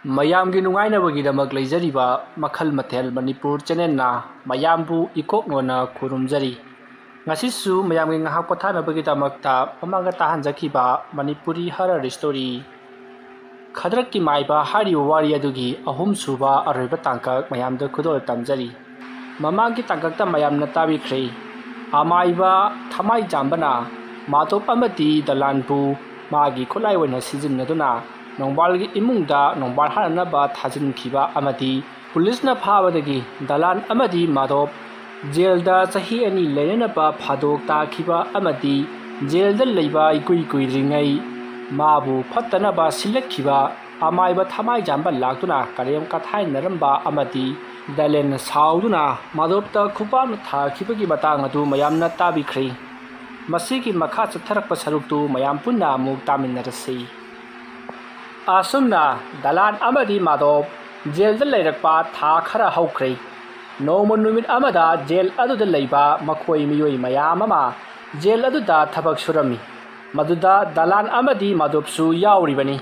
ꯃꯌꯥꯝꯒꯤ ꯅꯨꯡꯉꯥꯏꯅꯕꯒꯤꯗꯃꯛ ꯂꯩꯖꯔꯤꯕ ꯃꯈꯜ ꯃꯊꯦꯜ ꯃꯅꯤꯄꯨꯔ ꯆꯦꯅꯦꯜꯅ ꯃꯌꯥꯝꯕꯨ ꯏꯀꯣꯛꯅꯣꯅ ꯈꯨꯔꯨꯝꯖꯔꯤ꯫ ꯉꯁꯤꯁꯨ ꯃꯌꯥꯝꯒꯤ ꯉꯥꯏꯍꯥꯛ ꯄꯣꯊꯥꯅꯕꯒꯤꯗꯃꯛꯇ ꯃꯃꯥꯡꯗ ꯇꯥꯍꯟꯖꯈꯤꯕ ꯃꯅꯤꯄꯨꯔꯤ ꯍꯔꯔ ꯁ꯭ꯇꯣꯔꯤ ꯈꯗ꯭ꯔꯛꯀꯤ ꯃꯥꯏꯕ ꯍꯥꯏꯔꯤꯕ ꯋꯥꯔꯤ ꯑꯗꯨꯒꯤ ꯑꯍꯨꯝꯁꯨꯕ ꯑꯔꯣꯏꯕ ꯇꯥꯡꯀꯛ ꯃꯌꯥꯝꯗ ꯈꯨꯗꯣꯜ ꯇꯝꯖꯔꯤ꯫ ꯃꯃꯥꯡꯒꯤ ꯇꯥꯡꯀꯛꯇ ꯃꯌꯥꯝꯅ ꯇꯥꯕꯤꯈ꯭ꯔꯦ꯫ ꯑꯃꯥꯏꯕ ꯊꯃꯥꯏꯖꯥꯝꯕꯅ ꯃꯥꯙꯣꯞ ꯑꯃꯗꯤ ꯗꯂꯥꯟꯕꯨ ꯃꯥꯒꯤ ꯈꯨꯠꯂꯥꯏ ꯑꯣꯏꯅ ꯁꯤꯖꯤꯟꯅꯗꯨꯅ ꯅꯣꯡꯕꯥꯜꯒꯤ ꯏꯃꯨꯡꯗ ꯅꯣꯡꯕꯥꯜ ꯍꯥꯠꯅꯅꯕ ꯊꯥꯖꯤꯟꯈꯤꯕ ꯑꯃꯗꯤ ꯄꯨꯂꯤꯁꯅ ꯐꯥꯕꯗꯒꯤ ꯗꯂꯥꯟ ꯑꯃꯗꯤ ꯃꯥꯙꯣꯞ ꯖꯦꯜꯗ ꯆꯍꯤ 2 ꯂꯩꯅꯅꯕ ꯐꯥꯗꯣꯛ ꯇꯥꯈꯤꯕ ꯑꯃꯗꯤ ꯖꯦꯜꯗ ꯂꯩꯕ ꯏꯀꯨꯏ ꯀꯨꯏꯗ꯭ꯔꯤꯉꯩ ꯃꯥꯕꯨ ꯐꯠꯇꯅꯕ ꯁꯤꯜꯂꯛꯈꯤꯕ ꯑꯃꯥꯏꯕ ꯊꯃꯥꯏꯖꯥꯝꯕ ꯂꯥꯛꯇꯨꯅ ꯀꯔꯦꯝ ꯀꯊꯥꯏꯅꯔꯝꯕ ꯑꯃꯗꯤ ꯗꯂꯦꯟꯅ ꯁꯥꯎꯗꯨꯅ ꯃꯥꯙꯣꯞꯇ ꯈꯨꯄꯥꯛꯅ ꯊꯥꯈꯤꯕꯒꯤ ꯃꯇꯥꯡ ꯑꯗꯨ ꯃꯌꯥꯝꯅ ꯇꯥꯕꯤꯈ꯭ꯔꯦ꯫ ꯃꯁꯤꯒꯤ ꯃꯈꯥ ꯆꯠꯊꯔꯛꯄ ꯁꯔꯨꯛꯇꯨ ꯃꯌꯥꯝ ꯄꯨꯟꯅ ꯑꯃꯨꯛ ꯇꯥꯃꯤꯟꯅꯔꯁꯤ꯫ ꯑꯁꯨꯝꯅ ꯗꯂꯥꯟ ꯑꯃꯗꯤ ꯃꯥꯙꯣꯞ ꯖꯦꯜꯗ ꯂꯩꯔꯛꯄ ꯊꯥ ꯈꯔ ꯍꯧꯈ꯭ꯔꯦ꯫ ꯅꯣꯡꯃ ꯅꯨꯃꯤꯠ ꯑꯃꯗ ꯖꯦꯜ ꯑꯗꯨꯗ ꯂꯩꯕ ꯃꯈꯣꯏ ꯃꯤꯑꯣꯏ ꯃꯌꯥꯝ ꯑꯃ ꯖꯦꯜ ꯑꯗꯨꯗ ꯊꯕꯛ ꯁꯨꯔꯝꯃꯤ꯫ ꯃꯗꯨꯗ ꯗꯂꯥꯟ ꯑꯃꯗꯤ ꯃꯥꯙꯣꯞꯁꯨ ꯌꯥꯎꯔꯤꯕꯅꯤ꯫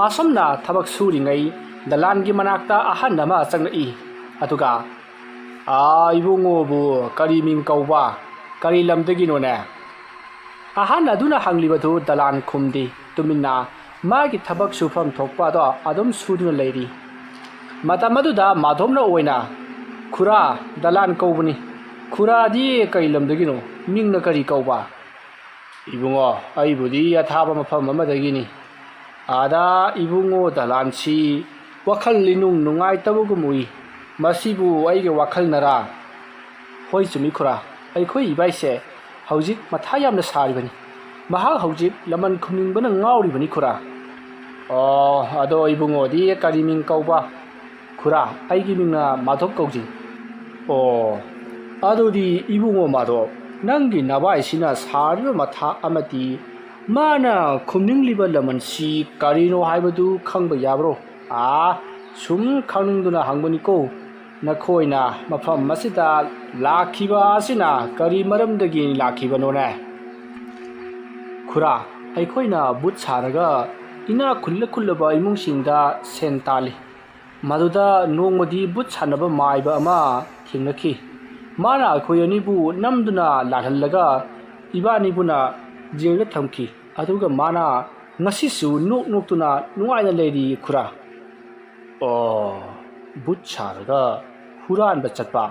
ꯑꯁꯨꯝꯅ ꯊꯕꯛ ꯁꯨꯔꯤꯉꯩ ꯗꯂꯥꯟꯒꯤ ꯃꯅꯥꯛꯇ ꯑꯍꯟ ꯑꯃ ꯆꯪꯂꯛꯏ꯫ ꯑꯗꯨꯒ "ꯏꯕꯨꯡꯉꯣꯕꯨ ꯀꯔꯤ ꯃꯤꯡ ꯀꯧꯕ? ꯀꯔꯤ ꯂꯝꯗꯒꯤꯅꯣꯅꯦ?" ꯑꯍꯟ ꯑꯗꯨꯅ ꯍꯪꯂꯤꯕꯗꯨ ꯗꯂꯥꯟ ꯈꯨꯝꯗꯦ꯫ ꯇꯨꯃꯤꯟꯅ ꯃꯥꯒꯤ ꯊꯕꯛ ꯁꯨꯐꯝ ꯊꯣꯛꯄ ꯑꯗꯣ ꯑꯗꯨꯝ ꯁꯨꯗꯨꯅ ꯂꯩꯔꯤ꯫ ꯃꯇꯝ ꯑꯗꯨꯗ ꯃꯥꯙꯣꯞꯅ ꯑꯣꯏꯅ "ꯈꯨꯔꯥ, ꯗꯂꯥꯟ ꯀꯧꯕꯅꯤ꯫ ꯈꯨꯔꯥꯗꯤ ꯀꯔꯤ ꯂꯝꯗꯒꯤꯅꯣ? ꯃꯤꯡꯅ ꯀꯔꯤ ꯀꯧꯕ?" "ꯏꯕꯨꯡꯉꯣ, ꯑꯩꯕꯨꯗꯤ ꯑꯊꯥꯞꯄ ꯃꯐꯝ ꯑꯃꯗꯒꯤꯅꯤ꯫ ꯑꯗ ꯏꯕꯨꯡꯉꯣ ꯗꯂꯥꯟꯁꯤ ꯋꯥꯈꯜ ꯏꯅꯨꯡ ꯅꯨꯡꯉꯥꯏꯇꯕꯒꯨꯝ ꯎꯏ꯫ ꯃꯁꯤꯕꯨ ꯑꯩꯒꯤ ꯋꯥꯈꯜꯅꯔꯥ?" "ꯍꯣꯏ ꯆꯨꯝꯃꯤ ꯈꯨꯔꯥ, ꯑꯩꯈꯣꯏ ꯏꯕꯥꯏꯁꯦ ꯍꯧꯖꯤꯛ ꯃꯊꯥ ꯌꯥꯝꯅ ꯁꯥꯔꯤꯕꯅꯤ꯫ ꯃꯍꯥꯛ ꯍꯧꯖꯤꯛ ꯂꯃꯟ ꯈꯨꯝꯅꯤꯡꯕꯅ ꯉꯥꯎꯔꯤꯕꯅꯤ ꯈꯨꯔꯥ." "ꯑꯗꯣ ꯏꯕꯨꯡꯉꯣꯗꯤ ꯀꯔꯤ ꯃꯤꯡ ꯀꯧꯕ?" "ꯈꯨꯔꯥ, ꯑꯩꯒꯤ ꯃꯤꯡꯅ ꯃꯥꯙꯣꯞ ꯀꯧꯖꯩ." "ꯑꯗꯨꯗꯤ ꯏꯕꯨꯡꯉꯣ ꯃꯥꯙꯣꯞ, ꯅꯪꯒꯤ ꯅꯕꯥꯏꯁꯤꯅ ꯁꯥꯔꯤꯕ ꯃꯊꯥ ꯑꯃꯗꯤ ꯃꯥꯅ ꯈꯨꯝꯅꯤꯡꯂꯤꯕ ꯂꯃꯟꯁꯤ ꯀꯔꯤꯅꯣ ꯍꯥꯏꯕꯗꯨ ꯈꯪꯕ ꯌꯥꯕ꯭ꯔꯣ?" "ꯁꯨꯝ ꯈꯪꯅꯤꯡꯗꯨꯅ ꯍꯪꯕꯅꯤꯀꯣ꯫ ꯅꯈꯣꯏꯅ ꯃꯐꯝ ꯑꯁꯤꯗ ꯂꯥꯛꯈꯤꯕ ꯑꯁꯤꯅ ꯀꯔꯤ ꯃꯔꯝꯗꯒꯤ ꯂꯥꯛꯈꯤꯕꯅꯣꯅꯦ?" "ꯈꯨꯔꯥ, ꯑꯩꯈꯣꯏꯅ ꯕꯨꯠ ꯁꯥꯔꯒ ꯏꯅꯥꯛ ꯈꯨꯜꯂꯕ ꯏꯃꯨꯡꯁꯤꯡꯗ ꯁꯦꯟ ꯇꯥꯜꯂꯤ꯫ ꯃꯗꯨꯗ ꯅꯣꯡꯃꯗꯤ ꯕꯨꯠ ꯁꯥꯟꯅꯕ ꯃꯥꯏꯕ ꯑꯃ ꯊꯦꯡꯅꯈꯤ꯫ ꯃꯥꯅ ꯑꯩꯈꯣꯏ ꯑꯅꯤꯕꯨ ꯅꯝꯗꯨꯅ ꯂꯥꯜꯍꯜꯂꯒ ꯏꯕꯥꯅꯤꯕꯨꯅ ꯖꯦꯜꯗ ꯊꯝꯈꯤ꯫ ꯑꯗꯨꯒ ꯃꯥꯅ ꯉꯁꯤꯁꯨ ꯅꯣꯛ ꯅꯣꯛꯇꯨꯅ ꯅꯨꯡꯉꯥꯏꯅ ꯂꯩꯔꯤ ꯈꯨꯔꯥ." "ꯕꯨꯠ ꯁꯥꯔꯒ ꯍꯨꯔꯥꯟꯕ ꯆꯠꯄ?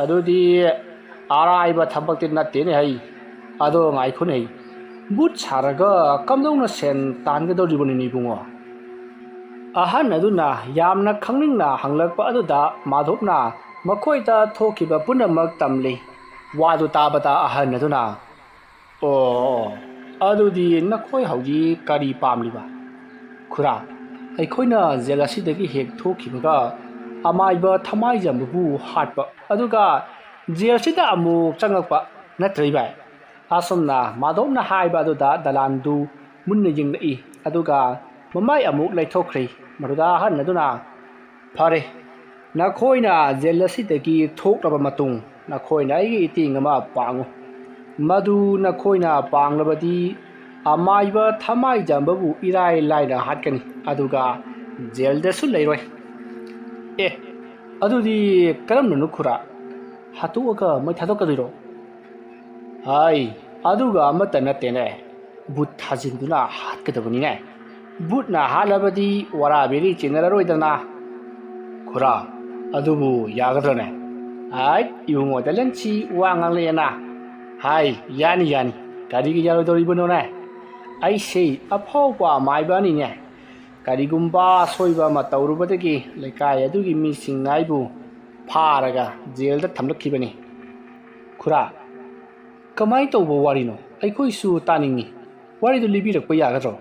ꯑꯗꯨꯗꯤ ꯑꯔꯥꯏꯕ ꯊꯕꯛꯇꯤ ꯅꯠꯇꯦꯅꯦ ꯍꯩ꯫ ꯑꯗꯣ ꯉꯥꯏꯈꯣꯅꯦ, ꯕꯨꯠ ꯁꯥꯔꯒ ꯀꯝꯗꯧꯅ ꯁꯦꯟ ꯇꯥꯟꯒꯗꯧꯔꯤꯕꯅꯣꯅꯦ ꯏꯕꯨꯡꯉꯣ?" ꯑꯍꯟ ꯑꯗꯨꯅ ꯌꯥꯝꯅ ꯈꯪꯅꯤꯡꯅ ꯍꯪꯂꯛꯄ ꯑꯗꯨꯗ ꯃꯥꯙꯣꯞꯅ ꯃꯈꯣꯏꯗ ꯊꯣꯛꯈꯤꯕ ꯄꯨꯝꯅꯃꯛ ꯇꯝꯂꯤ꯫ ꯋꯥꯗꯨ ꯇꯥꯕꯗ ꯑꯍꯟ ꯑꯗꯨꯅ "ꯑꯗꯨꯗꯤ ꯅꯈꯣꯏ ꯍꯧꯖꯤꯛ ꯀꯔꯤ ꯄꯥꯝꯂꯤꯕ?" "ꯈꯨꯔꯥ, ꯑꯩꯈꯣꯏꯅ ꯖꯦꯜ ꯑꯁꯤꯗꯒꯤ ꯍꯦꯛ ꯊꯣꯛꯈꯤꯕꯒ ꯑꯃꯥꯏꯕ ꯊꯃꯥꯏꯖꯥꯝꯕꯕꯨ ꯍꯥꯠꯄ, ꯑꯗꯨꯒ ꯖꯦꯜꯁꯤꯗ ꯑꯃꯨꯛ ꯆꯪꯉꯛꯄ ꯅꯠꯇ꯭ꯔ ꯏꯕꯥꯏ?" ꯑꯁꯨꯝꯅ ꯃꯥꯙꯣꯞꯅ ꯍꯥꯏꯕ ꯑꯗꯨꯗ ꯗꯂꯥꯟꯗꯨ ꯃꯨꯟꯅ ꯌꯦꯡꯂꯛꯏ꯫ ꯑꯗꯨꯒ ꯃꯃꯥꯏ ꯑꯃꯨꯛ ꯂꯩꯊꯣꯛꯈ꯭ꯔꯦ꯫ ꯃꯗꯨꯗ ꯑꯍꯟ ꯑꯗꯨꯅ "ꯐꯔꯦ, ꯅꯈꯣꯏꯅ ꯖꯦꯜ ꯑꯁꯤꯗꯒꯤ ꯊꯣꯛꯂꯕ ꯃꯇꯨꯡ ꯅꯈꯣꯏꯅ ꯑꯩꯒꯤ ꯏꯇꯦꯡ ꯑꯃ ꯄꯥꯡꯉꯨ꯫ ꯃꯗꯨ ꯅꯈꯣꯏꯅ ꯄꯥꯡꯂꯕꯗꯤ ꯑꯃꯥꯏꯕ ꯊꯃꯥꯏꯖꯥꯝꯕꯕꯨ ꯏꯔꯥꯏ ꯂꯥꯏꯅ ꯍꯥꯠꯀꯅꯤ, ꯑꯗꯨꯒ ꯖꯦꯜꯗꯁꯨ ꯂꯩꯔꯣꯏ." "ꯑꯗꯨꯗꯤ ꯀꯔꯝꯅꯅꯣ ꯈꯨꯔꯥ? ꯍꯥꯠꯇꯣꯛꯑꯒ ꯃꯩ ꯊꯥꯗꯣꯛꯀꯗꯣꯏꯔꯣ?" "ꯑꯗꯨꯒ ꯑꯃꯠꯇ ꯅꯠꯇꯦꯅꯦ, ꯕꯨꯠ ꯊꯥꯖꯤꯟꯗꯨꯅ ꯍꯥꯠꯀꯗꯕꯅꯤꯅꯦ꯫ ꯕꯨꯠꯅ ꯍꯥꯠꯂꯕꯗꯤ ꯋꯥꯔꯥ ꯕꯦꯔꯤ ꯆꯦꯟꯅꯔꯔꯣꯏꯗꯅ." "ꯈꯨꯔꯥ, ꯑꯗꯨꯕꯨ ꯌꯥꯒꯗ꯭ꯔꯅꯦ?" "ꯏꯕꯨꯡꯉꯣ ꯗꯂꯦꯟꯁꯤ ꯋꯥ ꯉꯥꯡꯂꯛꯑꯦꯅ꯫ ꯌꯥꯅꯤ ꯌꯥꯅꯤ, ꯀꯔꯤꯒꯤ ꯌꯥꯔꯣꯏꯗꯧꯔꯤꯕꯅꯣꯅꯦ? ꯑꯩꯁꯦ ꯑꯐꯥꯎꯕ ꯑꯃꯥꯏꯕꯅꯤꯅꯦ꯫ ꯀꯔꯤꯒꯨꯝꯕ ꯑꯁꯣꯏꯕ ꯑꯃ ꯇꯧꯔꯨꯕꯗꯒꯤ ꯂꯩꯀꯥꯏ ꯑꯗꯨꯒꯤ ꯃꯤꯁꯤꯡꯅ ꯑꯩꯕꯨ ꯐꯥꯔꯒ ꯖꯦꯜꯗ ꯊꯝꯂꯛꯈꯤꯕꯅꯤ." "ꯈꯨꯔꯥ, ꯀꯃꯥꯏꯅ ꯇꯧꯕ ꯋꯥꯔꯤꯅꯣ? ꯑꯩꯈꯣꯏꯁꯨ ꯇꯥꯅꯤꯡꯉꯤ꯫ ꯋꯥꯔꯤꯗꯨ ꯂꯤꯕꯤꯔꯛꯄ ꯌꯥꯒꯗ꯭ꯔꯣ?"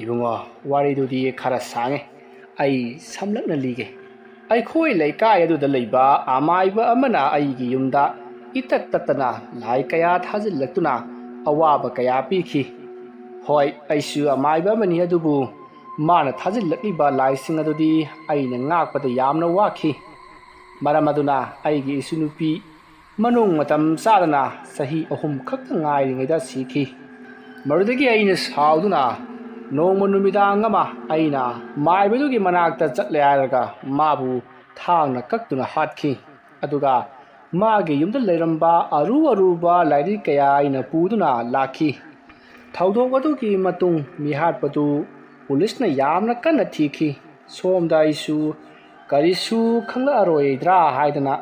"ꯏꯕꯨꯡꯉꯣ, ꯋꯥꯔꯤꯗꯨꯗꯤ ꯈꯔ ꯁꯥꯡꯉꯦ꯫ ꯑꯩ ꯁꯝꯂꯞꯅ ꯂꯤꯒꯦ꯫ ꯑꯩꯈꯣꯏ ꯂꯩꯀꯥꯏ ꯑꯗꯨꯗ ꯂꯩꯕ ꯑꯃꯥꯏꯕ ꯑꯃꯅ ꯑꯩꯒꯤ ꯌꯨꯝꯗ ꯏꯇꯠ ꯇꯠꯇꯅ ꯂꯥꯏ ꯀꯌా ꯊꯥꯖꯤꯜꯂꯛꯇꯨꯅ ꯑꯋꯥꯕ ꯀꯌా ꯄꯤꯈꯤ꯫ ꯍꯣꯏ, ꯑꯩꯁꯨ ꯑꯃꯥꯏꯕ ꯑꯃꯅꯤ, ꯑꯗꯨꯕꯨ ꯃꯥꯅ ꯊꯥꯖꯤꯜꯂꯛꯂꯤꯕ ꯂꯥꯏꯁꯤꯡ ꯑꯗꯨꯗꯤ ꯑꯩꯅ ꯉꯥꯛꯄꯗ ꯌꯥꯝꯅ ꯋꯥꯈꯤ꯫ ꯃꯔꯝ ꯑꯗꯨꯅ ꯑꯩꯒꯤ ꯏꯁꯨꯅꯨꯄꯤ ꯃꯅꯨꯡ ꯃꯇꯝ ꯆꯥꯗꯅ ꯆꯍꯤ 3 ꯈꯛꯇ ꯉꯥꯏꯔꯤꯉꯩꯗ ꯁꯤꯈꯤ꯫ ꯃꯗꯨꯗꯒꯤ ꯑꯩꯅ ꯁꯥꯎꯗꯨꯅ ꯅꯣꯡꯃ ꯅꯨꯃꯤꯗꯥꯡ ꯑꯃ ꯑꯩꯅ ꯃꯥꯏꯕꯗꯨꯒꯤ ꯃꯅꯥꯛꯇ ꯆꯠꯂꯦ ꯍꯥꯏꯔꯒ ꯃꯥꯕꯨ ꯊꯥꯡꯅ ꯀꯛꯇꯨꯅ ꯍꯥꯠꯈꯤ ꯑꯗꯨꯒ ꯃꯥꯒꯤ ꯌꯨꯝꯗ ꯂꯩꯔꯝꯕ ꯑꯔꯨꯕ ꯂꯥꯏꯔꯤꯛ ꯀꯌꯥ ꯑꯩꯅ ꯄꯨꯗꯨꯅ ꯂꯥꯛꯈꯤ ꯊꯧꯗꯣꯛ ꯑꯗꯨꯒꯤ ꯃꯇꯨꯡ ꯃꯤꯍꯥꯠꯄꯗꯨ ꯄꯨꯂꯤꯁꯅ ꯌꯥꯝꯅ ꯀꯟꯅ ꯊꯤꯈꯤ ꯁꯣꯝꯗ ꯑꯩꯁꯨ ꯀꯔꯤꯁꯨ ꯈꯪꯂꯛꯑꯔꯣꯏꯗ꯭ꯔꯥ ꯍꯥꯏꯗꯅ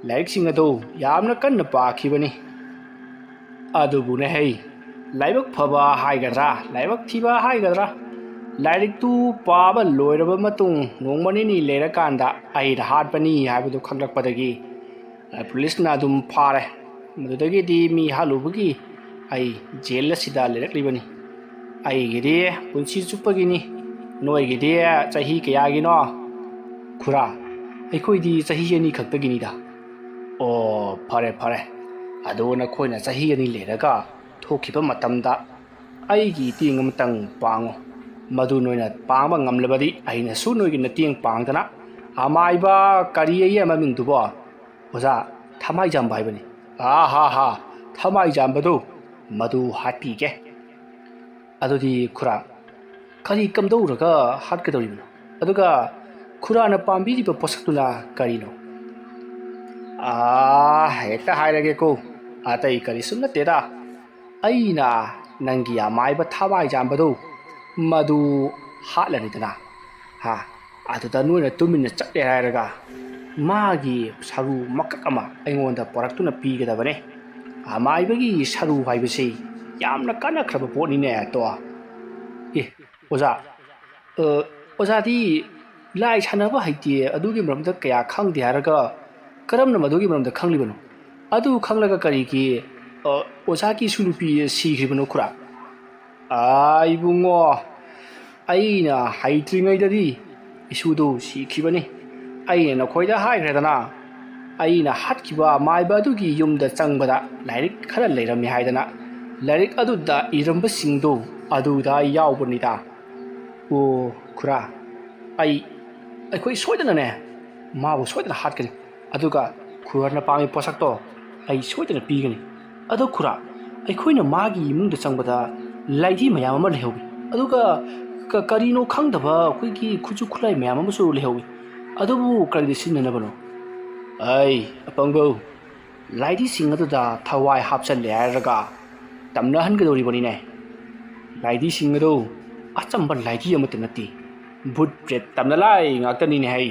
ꯂꯥꯏꯔꯤꯛꯁꯤꯡ ꯑꯗꯨ ꯌꯥꯝꯅ ꯀꯟꯅ ꯄꯥꯈꯤꯕꯅꯤ ꯑꯗꯨꯕꯨꯅꯦ ꯍꯩ ꯂꯥꯏꯕꯛ ꯐꯕ ꯍꯥꯏꯒꯗ꯭ꯔꯥ ꯂꯥꯏꯕꯛ ꯊꯤꯕ ꯍꯥꯏꯒꯗ꯭ꯔꯥ ꯂꯥꯏꯔꯤꯛꯇꯨ ꯄꯥꯕ ꯂꯣꯏꯔꯕ ꯃꯇꯨꯡ ꯅꯣꯡꯃ ꯅꯤꯅꯤ ꯂꯩꯔꯀꯥꯟꯗ ꯑꯩꯅ ꯍꯥꯠꯄꯅꯤ ꯍꯥꯏꯕꯗꯨ ꯈꯪꯂꯛꯄꯗꯒꯤ ꯄꯨꯂꯤꯁꯅ ꯑꯗꯨꯝ ꯐꯥꯔꯦ ꯃꯗꯨꯗꯒꯤꯗꯤ ꯃꯤ ꯍꯥꯠꯂꯨꯕꯒꯤ ꯑꯩ ꯖꯦꯜ ꯑꯁꯤꯗ ꯂꯩꯔꯛꯂꯤꯕꯅꯤ ꯑꯩꯒꯤꯗꯤ ꯄꯨꯟꯁꯤ ꯆꯨꯞꯄꯒꯤꯅꯤ ꯅꯣꯏꯒꯤꯗꯤ ꯆꯍꯤ ꯀꯌꯥꯒꯤꯅꯣ ꯈꯨꯔꯥ ꯑꯩꯈꯣꯏꯗꯤ ꯆꯍꯤ 2 ꯈꯛꯇꯒꯤꯅꯤꯗ ꯑꯣ ꯐꯔꯦ ꯑꯗꯣ ꯅꯈꯣꯏꯅ ꯆꯍꯤ 2 ꯂꯩꯔꯒ ꯊꯣꯛꯈꯤꯕ ꯃꯇꯝꯗ ꯑꯩꯒꯤ ꯃꯇꯦꯡ ꯑꯃꯇꯪ ꯄꯥꯡꯉꯨ ꯃꯗꯨ ꯅꯣꯏꯅ ꯄꯥꯡꯕ ꯉꯝꯂꯕꯗꯤ ꯑꯩꯅꯁꯨ ꯅꯣꯏꯒꯤ ꯃꯇꯦꯡ ꯄꯥꯡꯗꯅ ꯑꯃꯥꯏꯕ ꯀꯔꯤ ꯑꯌꯦ ꯃꯃꯤꯡꯗꯨꯕꯣ ꯑꯣꯖꯥ ꯊꯃꯥꯏꯖꯥꯝꯕ ꯍꯥꯏꯕꯅꯤ ꯍꯥ ꯊꯃꯥꯏꯖꯥꯝꯕꯗꯨ ꯃꯗꯨ ꯍꯥꯠꯄꯤꯒꯦ ꯑꯗꯨꯗꯤ ꯈꯨꯔꯥ ꯀꯔꯤ ꯀꯝꯗꯧꯔꯒ ꯍꯥꯠꯀꯗꯧꯔꯤꯕꯅꯣ ꯑꯗꯨꯒ ꯈꯨꯔꯥꯅ ꯄꯥꯝꯕꯤꯔꯤꯕ ꯄꯣꯠꯁꯛꯇꯨꯅ ꯀꯔꯤꯅꯣ ꯍꯦꯛꯇ ꯍꯥꯏꯔꯒꯦꯀꯣ ꯑꯇꯩ ꯀꯔꯤꯁꯨ ꯅꯠꯇꯦꯗ ꯑꯩꯅ ꯅꯪꯒꯤ ꯑꯃꯥꯏꯕ ꯊꯃꯥꯏꯖꯥꯝꯕꯗꯨ ꯃꯗꯨ ꯍꯥꯠꯂꯅꯤꯗꯅ ꯑꯗꯨꯗ ꯅꯣꯏꯅ ꯇꯨꯃꯤꯟꯅ ꯆꯠꯂꯦ ꯍꯥꯏꯔꯒ ꯃꯥꯒꯤ ꯁꯔꯨ ꯃꯀꯛ ꯑꯃ ꯑꯩꯉꯣꯟꯗ ꯄꯣꯔꯛꯇꯨꯅ ꯄꯤꯒꯗꯕꯅꯦ ꯑꯃꯥꯏꯕꯒꯤ ꯁꯔꯨ ꯍꯥꯏꯕꯁꯤ ꯌꯥꯝꯅ ꯀꯥꯟꯅꯈ꯭ꯔꯕ ꯄꯣꯠꯅꯤꯅꯦ ꯇꯣ ꯑꯣꯖꯥ ꯑꯣꯖꯥꯗꯤ ꯂꯥꯏ ꯁꯥꯟꯅꯕ ꯍꯩꯇꯦ ꯑꯗꯨꯒꯤ ꯃꯔꯝꯗ ꯀꯌꯥ ꯈꯪꯗꯦ ꯍꯥꯏꯔꯒ ꯀꯔꯝꯅ ꯃꯗꯨꯒꯤ ꯃꯔꯝꯗ ꯈꯪꯂꯤꯕꯅꯣ ꯑꯗꯨ ꯈꯪꯂꯒ ꯀꯔꯤꯒꯤ ꯑꯣꯖꯥꯒꯤ ꯏꯁꯨ ꯅꯨꯄꯤ ꯁꯤꯈ꯭ꯔꯤꯕꯅꯣ ꯈꯨꯔꯥ ꯏꯕꯨꯡꯉꯣ ꯑꯩꯅ ꯍꯩꯇ꯭ꯔꯤꯉꯩꯗꯗꯤ ꯏꯁꯨꯗꯨ ꯁꯤꯈꯤꯕꯅꯤ ꯑꯩꯅ ꯅꯈꯣꯏꯗ ꯍꯥꯏꯈ꯭ꯔꯦꯗꯅ ꯑꯩꯅ ꯍꯥꯠꯈꯤꯕ ꯃꯥꯏꯕ ꯑꯗꯨꯒꯤ ꯌꯨꯝꯗ ꯆꯪꯕꯗ ꯂꯥꯏꯔꯤꯛ ꯈꯔ ꯂꯩꯔꯝꯃꯤ ꯍꯥꯏꯗꯅ ꯂꯥꯏꯔꯤꯛ ꯑꯗꯨꯗ ꯏꯔꯝꯕꯁꯤꯡꯗꯨ ꯑꯗꯨꯗ ꯌꯥꯎꯕꯅꯤꯗ ꯑꯣ ꯈꯨꯔꯥ ꯑꯩꯈꯣꯏ ꯁꯣꯏꯗꯅꯅꯦ ꯃꯥꯕꯨ ꯁꯣꯏꯗꯅ ꯍꯥꯠꯀꯅꯤ ꯑꯗꯨꯒ ꯈꯨꯔꯥꯅ ꯄꯥꯝꯃꯤ ꯄꯣꯠꯁꯛꯇꯣ ꯑꯩ ꯁꯣꯏꯗꯅ ꯄꯤꯒꯅꯤ ꯑꯗꯣ ꯈꯨꯔꯥ ꯑꯩꯈꯣꯏꯅ ꯃꯥꯒꯤ ꯏꯃꯨꯡꯗ ꯆꯪꯕꯗ ꯂꯥꯏꯙꯤ ꯃꯌꯥꯝ ꯑꯃ ꯂꯩꯍꯧꯏ ꯑꯗꯨꯒ ꯀꯔꯤꯅꯣ ꯈꯪꯗꯕ ꯑꯩꯈꯣꯏꯒꯤ ꯈꯨꯠꯁꯨ ꯈꯨꯠꯂꯥꯏ ꯃꯌꯥꯝ ꯑꯃꯁꯨ ꯂꯩꯍꯧꯏ ꯑꯗꯨꯕꯨ ꯀꯔꯤꯗ ꯁꯤꯖꯤꯟꯅꯅꯕꯅꯣ ꯑꯄꯪꯕꯧ ꯂꯥꯏꯙꯤꯁꯤꯡ ꯑꯗꯨꯗ ꯊꯋꯥꯏ ꯍꯥꯞꯆꯜꯂꯦ ꯍꯥꯏꯔꯒ ꯇꯝꯅꯍꯟꯒꯗꯧꯔꯤꯕꯅꯤꯅꯦ ꯂꯥꯏꯙꯤꯁꯤꯡ ꯑꯗꯨ ꯑꯆꯝꯕ ꯂꯥꯏꯙꯤ ꯑꯃꯠꯇ ꯅꯠꯇꯦ ꯚꯨꯠ ꯄ꯭ꯔꯦꯠ ꯇꯝꯅꯂꯥꯏ ꯉꯥꯛꯇꯅꯤꯅꯦ ꯍꯩ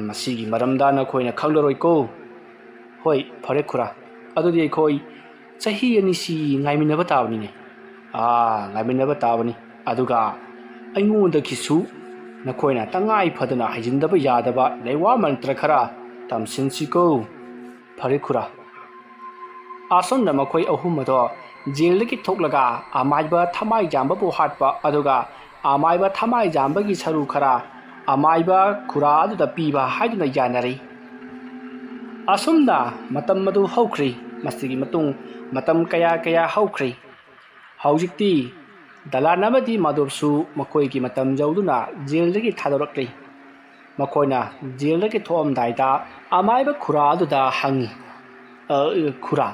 ꯃꯁꯤꯒꯤ ꯃꯔꯝꯗ ꯅꯈꯣꯏꯅ ꯈꯪꯂꯔꯣꯏꯀꯣ ꯍꯣꯏ ꯐꯔꯦ ꯈꯨꯔꯥ ꯑꯗꯨꯗꯤ ꯑꯩꯈꯣꯏ ꯆꯍꯤ 2ꯁꯤ ꯉꯥꯏꯃꯤꯟꯅꯕ ꯇꯥꯕꯅꯤꯅꯦ ꯉꯥꯏꯃꯤꯟꯅꯕ ꯇꯥꯕꯅꯤ ꯑꯗꯨꯒ ꯑꯩꯉꯣꯟꯗꯒꯤꯁꯨ नखोइना तंगाई फदना हाइजिंदब यादब लेवा मंत्र खरा तमसिनसिको फरे खुरा आसोन मखोइ अहुम दो जेलदगी थोकलगा आमाइबा थमाइ जाम्बबु हाटपा अदुगा आमाइबा थमाइ जाम्बगी सरू खरा आमाइबा खुरा अदुदा पीबा हाइदुना यानरी असुमना मतम मदु हौख्री मसिगी मतुंग मतम कया कया हौख्री हौजिक्ति दलानमदी माधवसु मखोइगी मतम जौदुना जेलदगी थादोरक्ली मखोइना जेलदगी थोअमदाइदा आमाइबा खुरा अदुदा हंगी खुरा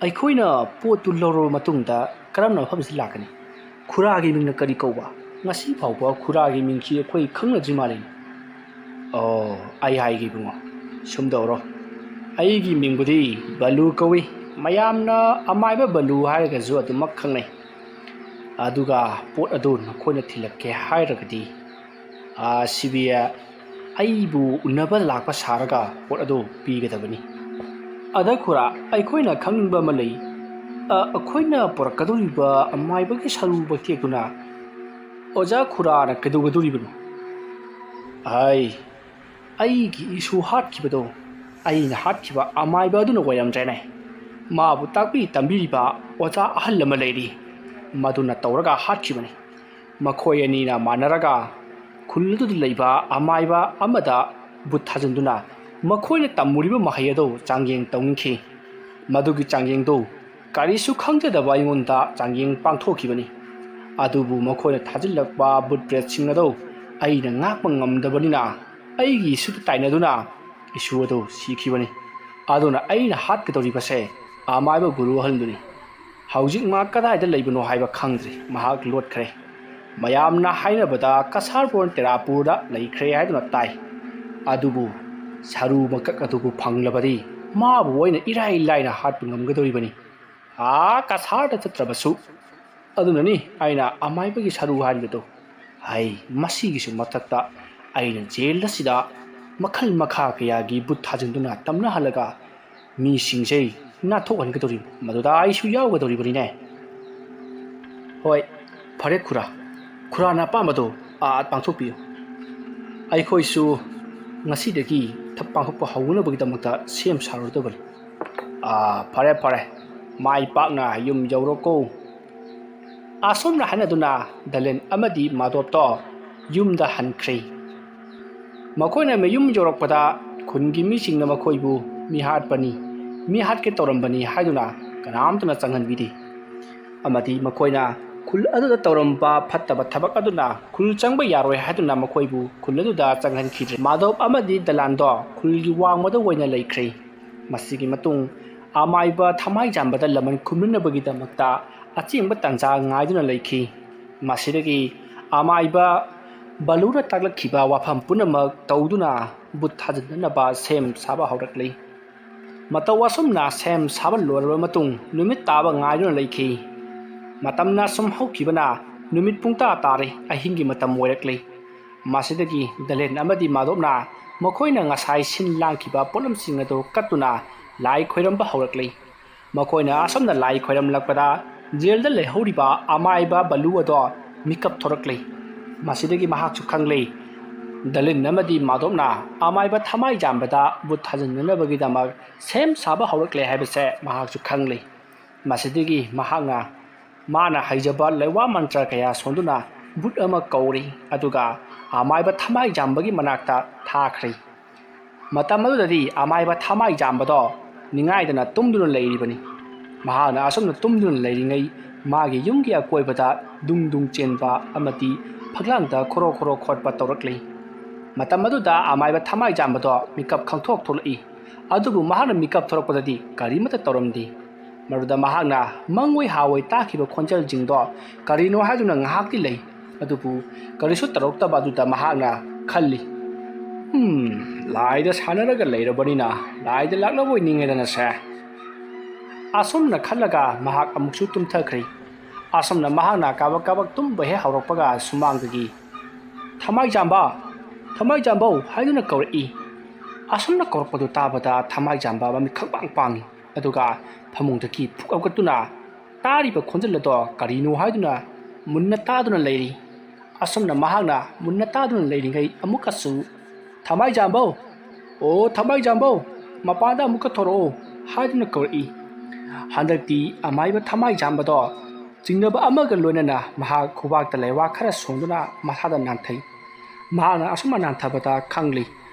अखोइना पोतु लौरो मतुंगदा करमना मफमसि लाकनी खुरागी मिंगना करी कौबा ngasi phawba khuragi mingchi akhoi khangna jimale ai haigi bungo sumdoro aigi mingbudi balu kawi mayamna amaiba balu haraga zu adumak khangnai aduga pot adu nakhona thilakke hairagadi sibia aibu unaba lakpa saraga pot adu pigadabani ada khura aikoina khangba malai akoina porakaduriba amaiba ki saru bakti kuna ओजा खुरा न कदुगदुरिबनो आईगी issue हाटखिबदो आईना हाटखिबा अमाइबा दुनो वयरमद्रेने माबु ताकबि तंबिरिबा ओजा अहल लमा लेरि मदुना तौरगा हाटखिबने मखोय अनीना मानरगा खुल्लुदु लैबा अमाइबा अमदा बुत थाजंदुना मखोयने तमुरिबा महयदो चांगयें तौनिखि मदुगी चांगयेंदो कारिसु खंगजदबा अयंगोंदा चांगयें पांथोखिबनी अदुबु मखोयना थाजिल्लकबा बुट pressing अदो अइना ngakpa ngamdabani aigi sutu tainaduna isu ado sikhibani aduna aina hatgadori base amaiba guru halnduni ꯍꯧꯖꯤꯛ ꯃꯥ ꯀꯗꯥꯏꯗ ꯂꯩꯕꯅꯣ ꯍꯥꯏꯕ ꯈꯪꯗ꯭ꯔꯤ ꯃꯍꯥꯛ ꯂꯣꯠꯈ꯭ꯔꯦ ꯃꯌꯥꯝꯅ ꯍꯥꯏꯅꯕꯗ ꯀꯁꯥꯔꯕꯣꯟ ꯇꯦꯔꯥꯄꯨꯔꯗ ꯂꯩꯈ꯭ꯔꯦ ꯍꯥꯏꯗꯨꯅ ꯇꯥꯏ ꯑꯗꯨꯕꯨ ꯁꯔꯨ ꯃꯀꯛ ꯑꯗꯨꯕꯨ ꯐꯪꯂꯕꯗꯤ ꯃꯥꯕꯨ ꯑꯣꯏꯅ ꯏꯔꯥꯏ ꯂꯥꯏꯅ ꯍꯥꯠꯄ ꯉꯝꯒꯗꯧꯔꯤꯕꯅꯤ ꯀꯁꯥꯔꯗ ꯆꯠꯇ꯭ꯔꯕꯁꯨ ꯑꯗꯨꯅꯅꯤ ꯑꯩꯅ ꯑꯃꯥꯏꯕꯒꯤ ꯁꯔꯨ ꯍꯥꯏꯔꯤꯕꯗꯣ ꯍꯩ ꯃꯁꯤꯒꯤꯁꯨ ꯃꯊꯛꯇ ꯑꯩꯅ ꯖꯦꯜ ꯑꯁꯤꯗ ꯃꯈꯜ ꯃꯈꯥ ꯀꯌꯥꯒꯤ ꯕꯨꯠ ꯊꯥꯖꯤꯟꯗꯨꯅ ꯇꯝꯅꯍꯜꯂꯒ ꯃꯤꯁꯤꯡꯁꯦ ꯅꯥꯊꯣꯛꯍꯟꯒꯗꯧꯔꯤꯕ ꯃꯗꯨꯗ ꯑꯩꯁꯨ ꯌꯥꯎꯒꯗꯧꯔꯤꯕꯅꯤꯅꯦ ꯍꯣꯏ ꯐꯔꯦ ꯈꯨꯔꯥꯅ ꯑꯄꯥꯝꯕꯗꯣ ꯄꯥꯡꯊꯣꯛꯄꯤꯌꯨ ꯑꯩꯈꯣꯏꯁꯨ ꯉꯁꯤꯗꯒꯤ ꯄꯥꯡꯊꯣꯛꯄ ꯍꯧꯅꯕꯒꯤꯗꯃꯛꯇ ꯁꯦꯝ ꯁꯥꯔꯨꯗꯕꯅꯤ ꯐꯔꯦ ꯃꯥꯏ ꯄꯥꯛꯅ ꯌꯨꯝ ꯌꯧꯔꯣꯀꯣ ꯑꯁꯣꯝꯅ ꯍꯥꯏꯅꯗꯨꯅ ꯗꯂꯦꯟ ꯑꯃꯗꯤ ꯃꯥꯙꯣꯞꯇꯣ ꯌꯨꯝꯗ ꯍꯟꯈ꯭ꯔꯦ ꯃꯈꯣꯏꯅ ꯃꯌꯨꯝ ꯌꯧꯔꯛꯄꯗ ꯈꯨꯟꯒꯤ ꯃꯤꯁꯤꯡꯅ ꯃꯈꯣꯏꯕꯨ ꯃꯤ ꯍꯥꯠꯀꯦ ꯇꯧꯔꯝꯕꯅꯤ ꯍꯥꯏꯗꯨꯅ ꯀꯅꯥꯝꯇꯅ ꯆꯪꯍꯟꯕꯤꯗꯦ ꯑꯃꯗꯤ ꯃꯈꯣꯏꯅ ꯈꯨꯜ ꯑꯗꯨꯗ ꯇꯧꯔꯝꯕ ꯐꯠꯇꯕ ꯊꯕꯛ ꯑꯗꯨꯅ ꯈꯨꯜ ꯆꯪꯕ ꯌꯥꯔꯣꯏ ꯍꯥꯏꯗꯨꯅ ꯃꯈꯣꯏꯕꯨ ꯈꯨꯜ ꯑꯗꯨꯗ ꯆꯪꯍꯟꯈꯤꯗ꯭ꯔꯦ ꯃꯥꯙꯣꯞ ꯑꯃꯗꯤ ꯗꯂꯥꯟꯗꯣ ꯈꯨꯜꯒꯤ ꯋꯥꯡꯃꯗ ꯑꯣꯏꯅ ꯂꯩꯈ꯭ꯔꯦ ꯃꯁꯤꯒꯤ ꯃꯇꯨꯡ ꯑꯃꯥꯏꯕ ꯊꯃꯥꯏꯖꯥꯝꯕꯗ ꯂꯃꯟ ꯈꯨꯝꯅꯅꯕꯒꯤꯗꯃꯛꯇ ꯑꯆꯦꯡꯕ ꯇꯥꯟꯖꯥ ꯉꯥꯏꯗꯨꯅ ꯂꯩꯈꯤ ꯃꯁꯤꯗꯒꯤ ꯑꯃꯥꯏꯕ ꯕꯂꯨꯅ ꯇꯥꯛꯂꯛꯈꯤꯕ ꯋꯥꯐꯝ ꯄꯨꯝꯅꯃꯛ ꯇꯧꯗꯨꯅ ꯕꯨꯠ ꯊꯥꯖꯤꯟꯅꯅꯕ ꯁꯦꯝ ꯁꯥꯕ ꯍꯧꯔꯛꯂꯤ ꯃꯇꯧ ꯑꯁꯨꯝꯅ ꯁꯦꯝ ꯁꯥꯕ ꯂꯣꯏꯔꯕ ꯃꯇꯨꯡ ꯅꯨꯃꯤꯠ ꯇꯥꯕ ꯉꯥꯏꯗꯨꯅ ꯂꯩꯈꯤ ꯃꯇꯝꯅ ꯁꯨꯝ ꯍꯧꯈꯤꯕꯅ ꯅꯨꯃꯤꯠ ꯄꯨꯡꯇꯥ ꯇꯥꯔꯦ ꯑꯍꯤꯡꯒꯤ ꯃꯇꯝ ꯑꯣꯏꯔꯛꯂꯤ ꯃꯁꯤꯗꯒꯤ ꯗꯂꯦꯟ ꯑꯃꯗꯤ ꯃꯥꯙꯣꯞꯅ ꯃꯈꯣꯏꯅ ꯉꯁꯥꯏ ꯁꯤꯟ ꯂꯥꯡꯈꯤꯕ ꯄꯣꯠꯂꯝꯁꯤꯡ ꯑꯗꯨ ꯀꯠꯇꯨꯅ ꯂꯥꯏ ꯈꯣꯏꯔꯝꯕ ꯍꯧꯔꯛꯂꯤ ꯃꯈꯣꯏꯅ ꯑꯁꯣꯝꯅ ꯂꯥꯏ ꯈꯣꯏꯔꯝꯂꯛꯄꯗ ꯖꯦꯜꯗ ꯂꯩꯍꯧꯔꯤꯕ ꯑꯃꯥꯏꯕ ꯕꯂꯨ ꯑꯗꯣ ꯃꯤꯀꯞ ꯊꯣꯔꯛꯂꯤ ꯃꯁꯤꯗꯒꯤ ꯃꯍꯥꯛꯁꯨ ꯈꯪꯂꯤ ꯗꯂꯦꯟ ꯑꯃꯗꯤ ꯃꯥꯙꯣꯞꯅ ꯑꯃꯥꯏꯕ ꯊꯃꯥꯏꯖꯥꯝꯕꯗ ꯕꯨꯠ ꯊꯥꯖꯤꯟꯅꯅꯕꯒꯤꯗꯃꯛ ꯁꯦꯝ ꯁꯥꯕ ꯍꯧꯔꯛꯂꯦ ꯍꯥꯏꯕꯁꯦ ꯃꯍꯥꯛꯁꯨ ꯈꯪꯂꯤ ꯃꯁꯤꯗꯒꯤ ꯃꯍꯥꯛꯅ ꯃꯥꯅ ꯍꯩꯖꯕ ꯂꯩꯋꯥ ꯃꯟꯇ꯭ꯔ ꯀꯌꯥ ꯁꯣꯟꯗꯨꯅ ꯕꯨꯠ ꯑꯃ ꯀꯧꯔꯤ ꯑꯗꯨꯒ ꯑꯃꯥꯏꯕ ꯊꯃꯥꯏꯖꯥꯝꯕꯒꯤ ꯃꯅꯥꯛꯇ ꯊꯥꯈ꯭ꯔꯤ ꯃꯇꯝ ꯑꯗꯨꯗꯗꯤ ꯑꯃꯥꯏꯕ ꯊꯃꯥꯏꯖꯥꯝꯕꯗꯣ ꯅꯤꯡꯉꯥꯏꯗꯅ ꯇꯨꯝꯗꯨꯅ ꯂꯩꯔꯤꯕꯅꯤ ꯃꯍꯥꯛꯅ ꯑꯁꯨꯝꯅ ꯇꯨꯝꯗꯨꯅ ꯂꯩꯔꯤꯉꯩ ꯃꯥꯒꯤ ꯌꯨꯝꯒꯤ ꯑꯀꯣꯏꯕꯗ ꯗꯨꯡ ꯆꯦꯟꯕ ꯑꯃꯗꯤ ꯐꯛꯂꯥꯡꯗ ꯈꯣꯔꯣ ꯈꯣꯠꯄ ꯇꯧꯔꯛꯂꯤ ꯃꯇꯝ ꯑꯗꯨꯗ ꯑꯃꯥꯏꯕ ꯊꯃꯥꯏꯖꯥꯝꯕꯗꯣ ꯃꯤꯀꯞ ꯊꯣꯛꯂꯛꯏ ꯑꯗꯨꯕꯨ ꯃꯍꯥꯛꯅ ꯃꯤꯀꯞ ꯊꯣꯔꯛꯄꯗꯗꯤ ꯀꯔꯤꯃꯠꯇ ꯇꯧꯔꯝꯗꯦ ꯃꯗꯨꯗ ꯃꯍꯥꯛꯅ ꯃꯪꯑꯣꯏ ꯍꯥꯋꯣꯏ ꯇꯥꯈꯤꯕ ꯈꯣꯟꯖꯦꯜꯁꯤꯡꯗꯣ ꯀꯔꯤꯅꯣ ꯍꯥꯏꯗꯨꯅ ꯉꯥꯏꯍꯥꯛꯇꯤ ꯂꯩ ꯑꯗꯨꯕꯨ ꯀꯔꯤꯁꯨ ꯇꯧꯔꯛꯇꯕ ꯑꯗꯨꯗ ꯃꯍꯥꯛꯅ ꯈꯜꯂꯤ ꯂꯥꯏꯗ ꯁꯥꯟꯅꯔꯒ ꯂꯩꯔꯕꯅꯤꯅ ꯂꯥꯏꯗ ꯂꯥꯛꯅꯕ ꯑꯣꯏꯅꯤꯡꯉꯦꯗꯅꯁꯦ ꯑꯁꯨꯝꯅ ꯈꯜꯂꯒ ꯃꯍꯥꯛ ꯑꯃꯨꯛꯁꯨ ꯇꯨꯝꯊꯈ꯭ꯔꯤ ꯑꯁꯨꯝꯅ ꯃꯍꯥꯛꯅ ꯀꯥꯕꯛ ꯇꯨꯝꯕ ꯍꯦꯛ ꯍꯧꯔꯛꯄꯒ ꯁꯨꯃꯥꯡꯗꯒꯤ ꯊꯃꯥꯏꯖꯥꯝꯕꯧ ꯍꯥꯏꯗꯨꯅ ꯀꯧꯔꯛꯏ ꯑꯁꯨꯝꯅ ꯀꯧꯔꯛꯄꯗꯨ ꯇꯥꯕꯗ ꯊꯃꯥꯏꯖꯥꯝꯕ ꯃꯃꯤꯠ ꯈꯛꯄꯥꯡ ꯄꯥꯡꯉꯤ ꯑꯗꯨꯒ ꯐꯃꯨꯡꯗꯒꯤ ꯐꯨꯛ ꯍꯧꯒꯠꯇꯨꯅ ꯇꯥꯔꯤꯕ ꯈꯣꯟꯖꯦꯜ ꯑꯗꯣ ꯀꯔꯤꯅꯣ ꯍꯥꯏꯗꯨꯅ ꯃꯨꯟꯅ ꯇꯥꯗꯨꯅ ꯂꯩꯔꯤ ꯑꯁꯨꯝꯅ ꯃꯍꯥꯛꯅ ꯃꯨꯟꯅ ꯇꯥꯗꯨꯅ ꯂꯩꯔꯤꯉꯩ ꯑꯃꯨꯛꯀꯁꯨ ꯊꯃꯥꯏꯖꯥꯝꯕꯧ ꯃꯄꯥꯟꯗ ꯑꯃꯨꯛꯀ ꯊꯣꯔꯛꯑꯣ ꯍꯥꯏꯗꯨꯅ ꯀꯧꯔꯛꯏ ꯍꯟꯗꯛꯇꯤ ꯑꯃꯥꯏꯕ ꯊꯃꯥꯏꯖꯥꯝꯕꯗꯣ ꯆꯤꯡꯅꯕ ꯑꯃꯒ ꯂꯣꯏꯅꯅ ꯃꯍꯥꯛ ꯈꯨꯕꯥꯛꯇ ꯂꯩꯋꯥ ꯈꯔ ꯁꯣꯡꯗꯨꯅ ꯃꯁꯥꯗ ꯅꯥꯟꯊꯩ ꯃꯍꯥꯛꯅ ꯑꯁꯨꯝꯅ ꯅꯥꯟꯊꯕꯗ ꯈꯪꯂꯤ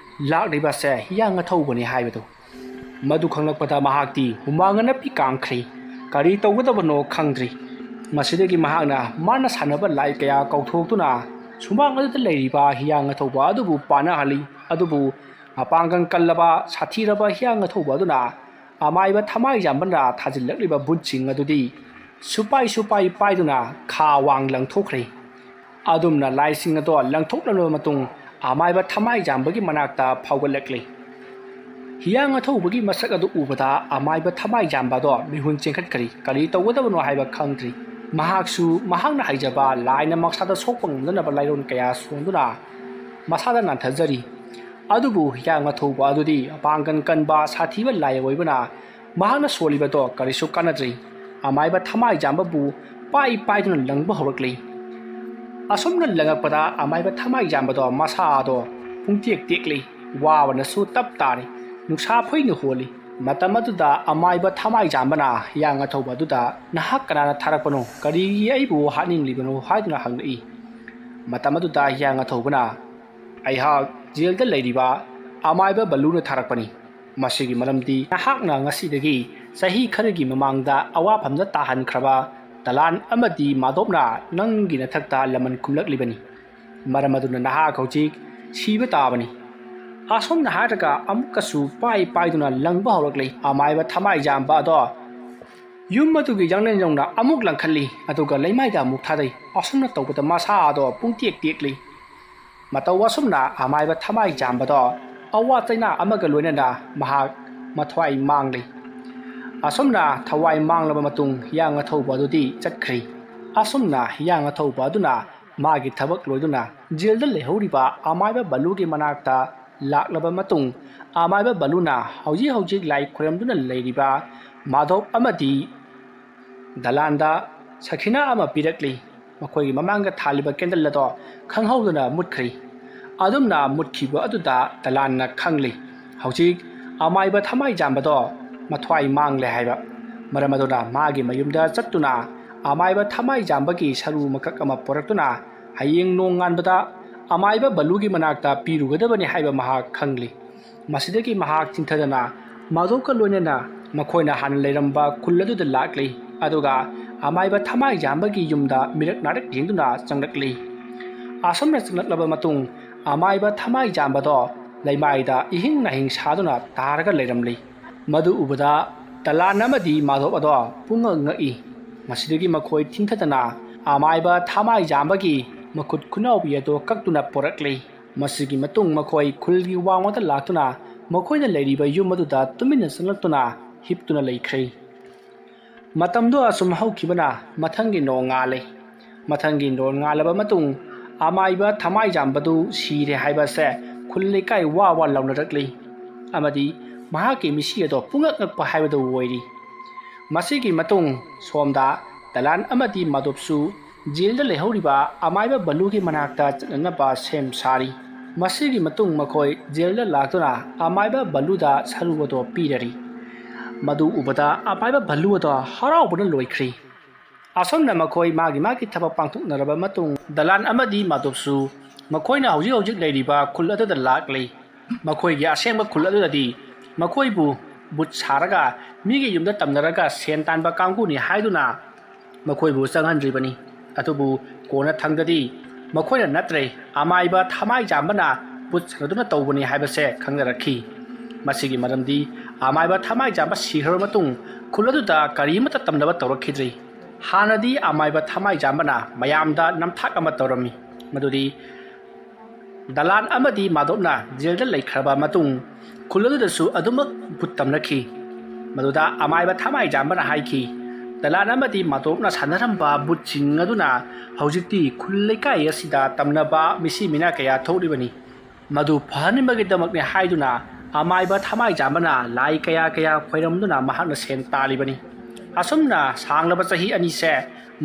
ꯂꯥꯛꯂꯤꯕꯁꯦ ꯍꯤꯌꯥꯡ ꯑꯊꯧꯕꯅꯤ ꯍꯥꯏꯕꯗꯨ ꯃꯗꯨ ꯈꯪꯂꯛꯄꯗ ꯃꯍꯥꯛꯇꯤ ꯍꯨꯃꯥꯡ ꯅꯞꯄꯤ ꯀꯥꯡꯈ꯭ꯔꯤ ꯀꯔꯤ ꯇꯧꯒꯗꯕꯅꯣ ꯈꯪꯗ꯭ꯔꯤ ꯃꯁꯤꯗꯒꯤ ꯃꯍꯥꯛꯅ ꯃꯥꯅ ꯁꯥꯟꯅꯕ ꯂꯥꯏ ꯀꯌꯥ ꯀꯧꯊꯣꯛꯇꯨꯅ ꯁꯨꯃꯥꯡ ꯑꯗꯨꯗ ꯂꯩꯔꯤꯕ ꯍꯤꯌꯥꯡ ꯑꯊꯧꯕ ꯑꯗꯨꯕꯨ ꯄꯥꯅꯍꯜꯂꯤ ꯑꯗꯨꯕꯨ ꯃꯄꯥꯡꯒꯜ ꯀꯜꯂꯕ ꯁꯥꯊꯤꯔꯕ ꯍꯤꯌꯥꯡ ꯑꯊꯧꯕ ꯑꯗꯨꯅ ꯑꯃꯥꯏꯕ ꯊꯃꯥꯏꯖꯥꯝꯕꯅ ꯊꯥꯖꯤꯜꯂꯛꯂꯤꯕ ꯕꯨꯠꯁꯤꯡ ꯑꯗꯨꯗꯤ ꯁꯨꯄꯥꯏ ꯄꯥꯏꯗꯨꯅ ꯈꯥ ꯋꯥꯡ ꯂꯪꯊꯣꯛꯈ꯭ꯔꯦ ꯑꯗꯨꯝꯅ ꯂꯥꯏꯁꯤꯡ ꯑꯗꯣ ꯂꯪꯊꯣꯛꯂꯕ ꯃꯇꯨꯡ ꯑꯃꯥꯏꯕ ꯊꯃꯥꯏꯖꯥꯝꯕꯒꯤ ꯃꯅꯥꯛꯇ ꯐꯥꯎꯒꯠꯂꯛꯂꯤ ꯍꯤꯌꯥꯡ ꯑꯊꯧꯕꯒꯤ ꯃꯁꯛ ꯑꯗꯨ ꯎꯕꯗ ꯑꯃꯥꯏꯕ ꯊꯃꯥꯏꯖꯥꯝꯕꯗꯣ ꯃꯤꯍꯨꯟ ꯆꯦꯟꯈꯠꯈ꯭ꯔꯤ ꯀꯔꯤ ꯇꯧꯒꯗꯕꯅꯣ ꯍꯥꯏꯕ ꯈꯪꯗ꯭ꯔꯤ ꯃꯍꯥꯛꯅ ꯍꯩꯖꯕ ꯂꯥꯏꯅ ꯃꯁꯥꯗ ꯁꯣꯛꯄ ꯉꯝꯗꯅꯕ ꯂꯥꯏꯔꯣꯟ ꯀꯌా ꯁꯣꯟꯗꯨꯅ ꯃꯁꯥꯗ ꯅꯥꯟꯊꯖꯔꯤ ꯑꯗꯨꯕꯨ ꯍꯤꯌꯥꯡ ꯑꯊꯧꯕ ꯑꯗꯨꯗꯤ ꯃꯄꯥꯡꯒꯜ ꯀꯟꯕ ꯁꯥꯊꯤꯕ ꯂꯥꯏ ꯑꯣꯏꯕꯅ ꯃꯍꯥꯛꯅ ꯁꯣꯜꯂꯤꯕꯗꯣ ꯀꯔꯤꯁꯨ ꯀꯥꯟꯅꯗ꯭ꯔꯤ ꯑꯃꯥꯏꯕ ꯊꯃꯥꯏꯖꯥꯝꯕꯕꯨ ꯄꯥꯏꯗꯨꯅ ꯂꯪꯕ ꯍꯧꯔꯛꯂꯤ ꯑꯁꯨꯝꯅ ꯂꯪꯉꯛꯄꯗ ꯑꯃꯥꯏꯕ ꯊꯃꯥꯏꯖꯥꯝꯕꯗꯣ ꯃꯁꯥꯗꯣ ꯄꯨꯡꯇꯦꯛ ꯇꯦꯛꯂꯤ ꯋꯥꯕꯅꯁꯨ ꯇꯞ ꯇꯥꯔꯤ ꯅꯨꯡꯁꯥ ꯐꯩꯅ ꯍꯣꯜꯂꯤ ꯃꯇꯝ ꯑꯗꯨꯗ ꯑꯃꯥꯏꯕ ꯊꯃꯥꯏꯖꯥꯝꯕꯅ ꯍꯤꯌꯥꯡ ꯑꯊꯧꯕ ꯑꯗꯨꯗ ꯅꯍꯥꯛ ꯀꯅꯥꯅ ꯊꯥꯔꯛꯄꯅꯣ ꯀꯔꯤꯒꯤ ꯑꯩꯕꯨ ꯍꯥꯠꯅꯤꯡꯂꯤꯕꯅꯣ ꯍꯥꯏꯗꯨꯅ ꯍꯪꯂꯛꯏ ꯃꯇꯝ ꯑꯗꯨꯗ ꯍꯤꯌꯥꯡ ꯑꯊꯧꯕꯅ ꯑꯩꯍꯥꯛ ꯖꯦꯜꯗ ꯂꯩꯔꯤꯕ ꯑꯃꯥꯏꯕ ꯕꯂꯨꯅ ꯊꯥꯔꯛꯄꯅꯤ ꯃꯁꯤꯒꯤ ꯃꯔꯝꯗꯤ ꯅꯍꯥꯛꯅ ꯉꯁꯤꯗꯒꯤ ꯆꯍꯤ ꯈꯔꯒꯤ ꯃꯃꯥꯡꯗ ꯑꯋꯥꯐꯝꯗ ꯇꯥꯍꯟꯈ꯭ꯔꯕ ꯗꯂꯥꯟ ꯑꯃꯗꯤ ꯃꯥꯙꯣꯞꯅ ꯅꯪꯒꯤ ꯅꯊꯛꯇ ꯂꯃꯟ ꯈꯨꯝꯂꯛꯂꯤꯕꯅꯤ ꯃꯔꯝ ꯑꯗꯨꯅ ꯅꯍꯥꯛ ꯍꯧꯖꯤꯛ ꯁꯤꯕ ꯇꯥꯕꯅꯤ ꯑꯁꯣꯝꯅ ꯍꯥꯏꯔꯒ ꯑꯃꯨꯛꯀꯁꯨ ꯄꯥꯏꯗꯨꯅ ꯂꯪꯕ ꯍꯧꯔꯛꯂꯤ ꯑꯃꯥꯏꯕ ꯊꯃꯥꯏꯖꯥꯝꯕ ꯑꯗꯣ ꯌꯨꯝ ꯑꯗꯨꯒꯤ ꯌꯥꯡꯂꯦꯟ ꯌꯧꯅ ꯑꯃꯨꯛ ꯂꯪꯈꯠꯂꯤ ꯑꯗꯨꯒ ꯂꯩꯃꯥꯏꯗ ꯑꯃꯨꯛ ꯊꯥꯗꯩ ꯑꯁꯨꯝꯅ ꯇꯧꯕꯗ ꯃꯁꯥ ꯑꯗꯣ ꯄꯨꯡꯇꯦꯛ ꯇꯦꯛꯂꯤ ꯃꯇꯧ ꯑꯁꯨꯝꯅ ꯑꯃꯥꯏꯕ ꯊꯃꯥꯏ ꯖꯥꯝꯕꯗꯣ ꯑꯋꯥ ꯆꯩꯅꯥ ꯑꯃꯒ ꯂꯣꯏꯅꯅ ꯃꯍꯥꯛ ꯃꯊ꯭ꯋꯥꯏ ꯃꯥꯡꯂꯤ ꯑꯁꯨꯝꯅ ꯊꯋꯥꯏ ꯃꯥꯡꯂꯕ ꯃꯇꯨꯡ ꯍꯤꯌꯥꯡ ꯑꯊꯧꯕ ꯑꯗꯨꯗꯤ ꯆꯠꯈ꯭ꯔꯤ ꯑꯁꯨꯝꯅ ꯍꯤꯌꯥꯡ ꯑꯊꯧꯕ ꯑꯗꯨꯅ ꯃꯥꯒꯤ ꯊꯕꯛ ꯂꯣꯏꯗꯨꯅ ꯖꯦꯜꯗ ꯂꯩꯍꯧꯔꯤꯕ ꯑꯃꯥꯏꯕ ꯕꯂꯨꯒꯤ ꯃꯅꯥꯛꯇ ꯂꯥꯛꯂꯕ ꯃꯇꯨꯡ ꯑꯃꯥꯏꯕ ꯕꯂꯨꯅ ꯍꯧꯖꯤꯛ ꯂꯥꯏ ꯈꯣꯏꯔꯝꯗꯨꯅ ꯂꯩꯔꯤꯕ ꯃꯥꯙꯣꯞ ꯑꯃꯗꯤ ꯗꯂꯥꯟꯗ ꯁꯈꯤꯅꯥ ꯑꯃ ꯄꯤꯔꯛꯂꯤ ꯃꯈꯣꯏꯒꯤ ꯃꯃꯥꯡꯗ ꯊꯥꯜꯂꯤꯕ ꯀꯦꯟꯗꯜ ꯑꯗꯣ ꯈꯪꯍꯧꯗꯅ ꯃꯨꯠꯈ꯭ꯔꯤ ꯑꯗꯨꯝꯅ ꯃꯨꯠꯈꯤꯕ ꯑꯗꯨꯗ ꯗꯂꯥꯟꯅ ꯈꯪꯂꯤ ꯍꯧꯖꯤꯛ ꯑꯃꯥꯏꯕ ꯊꯃꯥꯏ ꯖꯥꯝꯕꯗꯣ ꯃꯊ꯭ꯋꯥꯏ ꯃꯥꯡꯂꯦ ꯍꯥꯏꯕ ꯃꯔꯝ ꯑꯗꯨꯅ ꯃꯥꯒꯤ ꯃꯌꯨꯝꯗ ꯆꯠꯇꯨꯅ ꯑꯃꯥꯏꯕ ꯊꯃꯥꯏ ꯖꯥꯝꯕꯒꯤ ꯁꯔꯨ ꯃꯀꯛ ꯑꯃ ꯄꯨꯔꯛꯇꯨꯅ ꯍꯌꯦꯡ ꯅꯣꯡꯉꯥꯟꯕꯗ ꯑꯃꯥꯏꯕ ꯕꯂꯨꯒꯤ ꯃꯅꯥꯛꯇ ꯄꯤꯔꯨꯒꯗꯕꯅꯤ ꯍꯥꯏꯕ ꯃꯍꯥꯛ ꯈꯪꯂꯤ ꯃꯁꯤꯗꯒꯤ ꯃꯍꯥꯛ ꯆꯤꯡꯊꯗꯅ ꯃꯥꯙꯣꯞꯀ ꯂꯣꯏꯅꯅ ꯃꯈꯣꯏꯅ ꯍꯥꯟꯅ ꯂꯩꯔꯝꯕ ꯈꯨꯜ ꯑꯗꯨꯗ ꯂꯥꯛꯂꯤ ꯑꯗꯨꯒ ꯑꯃꯥꯏꯕ ꯊꯃꯥꯏ ꯖꯥꯝꯕꯒꯤ ꯌꯨꯝꯗ ꯃꯤꯔꯛ ꯅꯥꯔꯛ ꯌꯦꯡꯗꯨꯅ ꯆꯪꯂꯛꯂꯤ ꯑꯁꯨꯝꯅ ꯆꯪꯂꯛꯂꯕ ꯃꯇꯨꯡ ꯑꯃꯥꯏꯕ ꯊꯃꯥꯏ ꯖꯥꯝꯕꯗꯣ ꯂꯩꯃꯥꯏꯗ ꯏꯍꯤꯡ ꯅꯥꯍꯤꯡ ꯁꯥꯗꯨꯅ ꯇꯥꯔꯒ ꯂꯩꯔꯝꯂꯤ ꯃꯗꯨ ꯎꯕꯗ ꯗꯂꯥꯟ ꯑꯃꯗꯤ ꯃꯥꯙꯣꯞ ꯑꯗꯣ ꯄꯨꯡꯉꯛ ꯉꯛꯏ ꯃꯁꯤꯗꯒꯤ ꯃꯈꯣꯏ ꯊꯤꯟꯊꯗꯅ ꯑꯃꯥꯏꯕ ꯊꯃꯥꯏ ꯖꯥꯝꯕꯒꯤ ꯃꯈꯨꯠ ꯈꯨꯅꯥꯎꯕꯤ ꯑꯗꯨ ꯀꯛꯇꯨꯅ ꯄꯣꯔꯛꯂꯤ ꯃꯁꯤꯒꯤ ꯃꯇꯨꯡ ꯃꯈꯣꯏ ꯈꯨꯜꯒꯤ ꯋꯥꯡꯃꯗ ꯂꯥꯛꯇꯨꯅ ꯃꯈꯣꯏꯅ ꯂꯩꯔꯤꯕ ꯌꯨꯝ ꯑꯗꯨꯗ ꯇꯨꯃꯤꯟꯅ ꯆꯪꯂꯛꯇꯨꯅ ꯍꯤꯞꯇꯨꯅ ꯂꯩꯈ꯭ꯔꯦ ꯃꯇꯝꯗꯣ ꯑꯁꯨꯝ ꯍꯧꯈꯤꯕꯅ ꯃꯊꯪꯒꯤ ꯅꯣꯡ ꯉꯥꯜꯂꯦ ꯃꯊꯪꯒꯤ ꯅꯣꯡ ꯉꯥꯜꯂꯕ ꯃꯇꯨꯡ ꯑꯃꯥꯏꯕ ꯊꯃꯥꯏ ꯖꯥꯝꯕꯗꯨ ꯁꯤꯔꯦ ꯍꯥꯏꯕꯁꯦ ꯈꯨꯜ ꯂꯩꯀꯥꯏ ꯋꯥ ꯂꯥꯎꯅꯔꯛꯂꯤ ꯑꯃꯗꯤ ꯃꯍꯥꯛꯀꯤ ꯃꯤꯁꯤ ꯑꯗꯣ ꯄꯨꯡꯉꯛ ꯉꯛꯄ ꯍꯥꯏꯕꯗꯨ ꯑꯣꯏꯔꯤ ꯃꯁꯤꯒꯤ ꯃꯇꯨꯡ ꯁꯣꯝꯗ ꯗꯂꯥꯟ ꯑꯃꯗꯤ ꯃꯥꯙꯣꯞꯁꯨ ꯖꯦꯜꯗ ꯂꯩꯍꯧꯔꯤꯕ ꯑꯃꯥꯏꯕ ꯕꯂꯨꯒꯤ ꯃꯅꯥꯛꯇ ꯆꯠꯅꯅꯕ ꯁꯦꯝ ꯁꯥꯔꯤ ꯃꯁꯤꯒꯤ ꯃꯇꯨꯡ ꯃꯈꯣꯏ ꯖꯦꯜꯗ ꯂꯥꯛꯇꯨꯅ ꯑꯃꯥꯏꯕ ꯕꯂꯨꯗ ꯁꯔꯨ ꯑꯗꯣ ꯄꯤꯔꯔꯤ ꯃꯗꯨ ꯎꯕꯗ ꯑꯃꯥꯏꯕ ꯕꯂꯨ ꯑꯗꯣ ꯍꯔꯥꯎꯕꯅ ꯂꯣꯏꯈ꯭ꯔꯤ ꯑꯁꯨꯝꯅ ꯃꯈꯣꯏ ꯃꯥꯒꯤ ꯊꯕꯛ ꯄꯥꯡꯊꯣꯛꯅꯔꯕ ꯃꯇꯨꯡ ꯗꯂꯥꯟ ꯑꯃꯗꯤ ꯃꯥꯙꯣꯞꯁꯨ ꯃꯈꯣꯏꯅ ꯍꯧꯖꯤꯛ ꯂꯩꯔꯤꯕ ꯈꯨꯜ ꯑꯗꯨꯗ ꯂꯥꯛꯂꯤ ꯃꯈꯣꯏꯒꯤ ꯑꯁꯦꯡꯕ ꯈꯨꯜ ꯑꯗꯨꯗꯗꯤ ꯃꯈꯣꯏꯕꯨ ꯕꯨꯠ ꯁꯥꯔꯒ ꯃꯤꯒꯤ ꯌꯨꯝꯗ ꯇꯝꯅꯔꯒ ꯁꯦꯟ ꯇꯥꯟꯕ ꯀꯥꯡꯕꯨꯅꯤ ꯍꯥꯏꯗꯨꯅ ꯃꯈꯣꯏꯕꯨ ꯆꯪꯍꯟꯗ꯭ꯔꯤꯕꯅꯤ ꯑꯗꯨꯕꯨ ꯀꯣꯟꯅ ꯊꯪꯗꯗꯤ ꯃꯈꯣꯏꯅ ꯅꯠꯇ꯭ꯔꯦ ꯑꯃꯥꯏꯕ ꯊꯃꯥꯏ ꯖꯥꯝꯕꯅ ꯕꯨꯠ ꯁꯥꯟꯅꯗꯨꯅ ꯇꯧꯕꯅꯤ ꯍꯥꯏꯕꯁꯦ ꯈꯪꯅꯔꯛꯈꯤ ꯃꯁꯤꯒꯤ ꯃꯔꯝꯗꯤ ꯑꯃꯥꯏꯕ ꯊꯃꯥꯏ ꯖꯥꯝꯕ ꯁꯤꯈ꯭ꯔꯕ ꯃꯇꯨꯡ ꯈꯨꯜ ꯑꯗꯨꯗ ꯀꯔꯤꯃꯠꯇ ꯇꯝꯅꯕ ꯇꯧꯔꯛꯈꯤꯗ꯭ꯔꯤ ꯍꯥꯟꯅꯗꯤ ꯑꯃꯥꯏꯕ ꯊꯃꯥꯏ ꯖꯥꯝꯕꯅ ꯃꯌꯥꯝꯗ ꯅꯝꯊꯥꯛ ꯑꯃ ꯇꯧꯔꯝꯃꯤ ꯃꯗꯨꯗꯤ ꯗꯂꯥꯟ ꯑꯃꯗꯤ ꯃꯥꯙꯣꯞꯅ ꯖꯦꯜꯗ ꯂꯩꯈ꯭ꯔꯕ ꯃꯇꯨꯡ ꯈꯨꯜ ꯑꯗꯨꯗꯁꯨ ꯑꯗꯨꯃꯛ ꯕꯨꯠ ꯇꯝꯅꯈꯤ ꯃꯗꯨꯗ ꯑꯃꯥꯏꯕ ꯊꯃꯥꯏ ꯖꯥꯝꯕꯅ ꯍꯥꯏꯈꯤ ꯗꯂꯥꯟ ꯑꯃꯗꯤ ꯃꯥꯙꯣꯞꯅ ꯁꯥꯟꯅꯔꯝꯕ ꯕꯨꯠꯁꯤꯡ ꯑꯗꯨꯅ ꯍꯧꯖꯤꯛꯇꯤ ꯈꯨꯜ ꯂꯩꯀꯥꯏ ꯑꯁꯤꯗ ꯇꯝꯅꯕ ꯃꯤꯁꯤ ꯃꯤꯅꯥ ꯀꯌꯥ ꯊꯣꯛꯂꯤꯕꯅꯤ ꯃꯗꯨ ꯐꯍꯟꯅꯕꯒꯤꯗꯃꯛꯅꯤ ꯍꯥꯏꯗꯨꯅ ꯑꯃꯥꯏꯕ ꯊꯃꯥꯏ ꯖꯥꯝꯕꯅ ꯂꯥꯏ ꯀꯌꯥ ꯈꯣꯏꯔꯝꯗꯨꯅ ꯃꯍꯥꯛꯅ ꯁꯦꯟ ꯇꯥꯜꯂꯤꯕꯅꯤ ꯑꯁꯨꯝꯅ ꯁꯥꯡꯂꯕ ꯆꯍꯤ ꯑꯅꯤꯁꯦ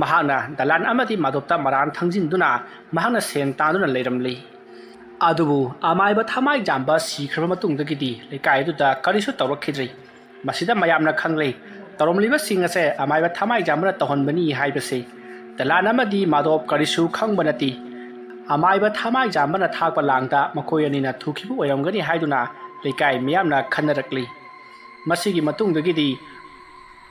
ꯃꯍꯥꯛꯅ ꯗꯂꯥꯟ ꯑꯃꯗꯤ ꯃꯥꯙꯣꯞꯇ ꯃꯔꯥꯟ ꯊꯪꯖꯤꯟꯗꯨꯅ ꯃꯍꯥꯛꯅ ꯁꯦꯟ ꯇꯥꯟꯗꯨꯅ ꯂꯩꯔꯝꯂꯤ ꯑꯗꯨꯕꯨ ꯑꯃꯥꯏꯕ ꯊꯃꯥꯏ ꯖꯥꯝꯕ ꯁꯤꯈ꯭ꯔꯕ ꯃꯇꯨꯡꯗꯒꯤꯗꯤ ꯂꯩꯀꯥꯏ ꯑꯗꯨꯗ ꯀꯔꯤꯁꯨ ꯇꯧꯔꯛꯈꯤꯗ꯭ꯔꯤ ꯃꯁꯤꯗ ꯃꯌꯥꯝꯅ ꯈꯪꯂꯦ ꯇꯧꯔꯝꯂꯤꯕꯁꯤꯡ ꯑꯁꯦ ꯑꯃꯥꯏꯕ ꯊꯃꯥꯏ ꯖꯥꯝꯕꯅ ꯇꯧꯍꯟꯕꯅꯤ ꯍꯥꯏꯕꯁꯦ ꯗꯂꯥꯟ ꯑꯃꯗꯤ ꯃꯥꯙꯣꯞ ꯀꯔꯤꯁꯨ ꯈꯪꯕ ꯅꯠꯇꯦ ꯑꯃꯥꯏꯕ ꯊꯃꯥꯏ ꯖꯥꯝꯕꯅ ꯊꯥꯛꯄ ꯂꯥꯡꯗ ꯃꯈꯣꯏ ꯑꯅꯤꯅ ꯊꯨꯈꯤꯕ ꯑꯣꯏꯔꯝꯒꯅꯤ ꯍꯥꯏꯗꯨꯅ ꯂꯩꯀꯥꯏ ꯃꯤꯌꯥꯝꯅ ꯈꯟꯅꯔꯛꯂꯤ ꯃꯁꯤꯒꯤ ꯃꯇꯨꯡꯗꯒꯤꯗꯤ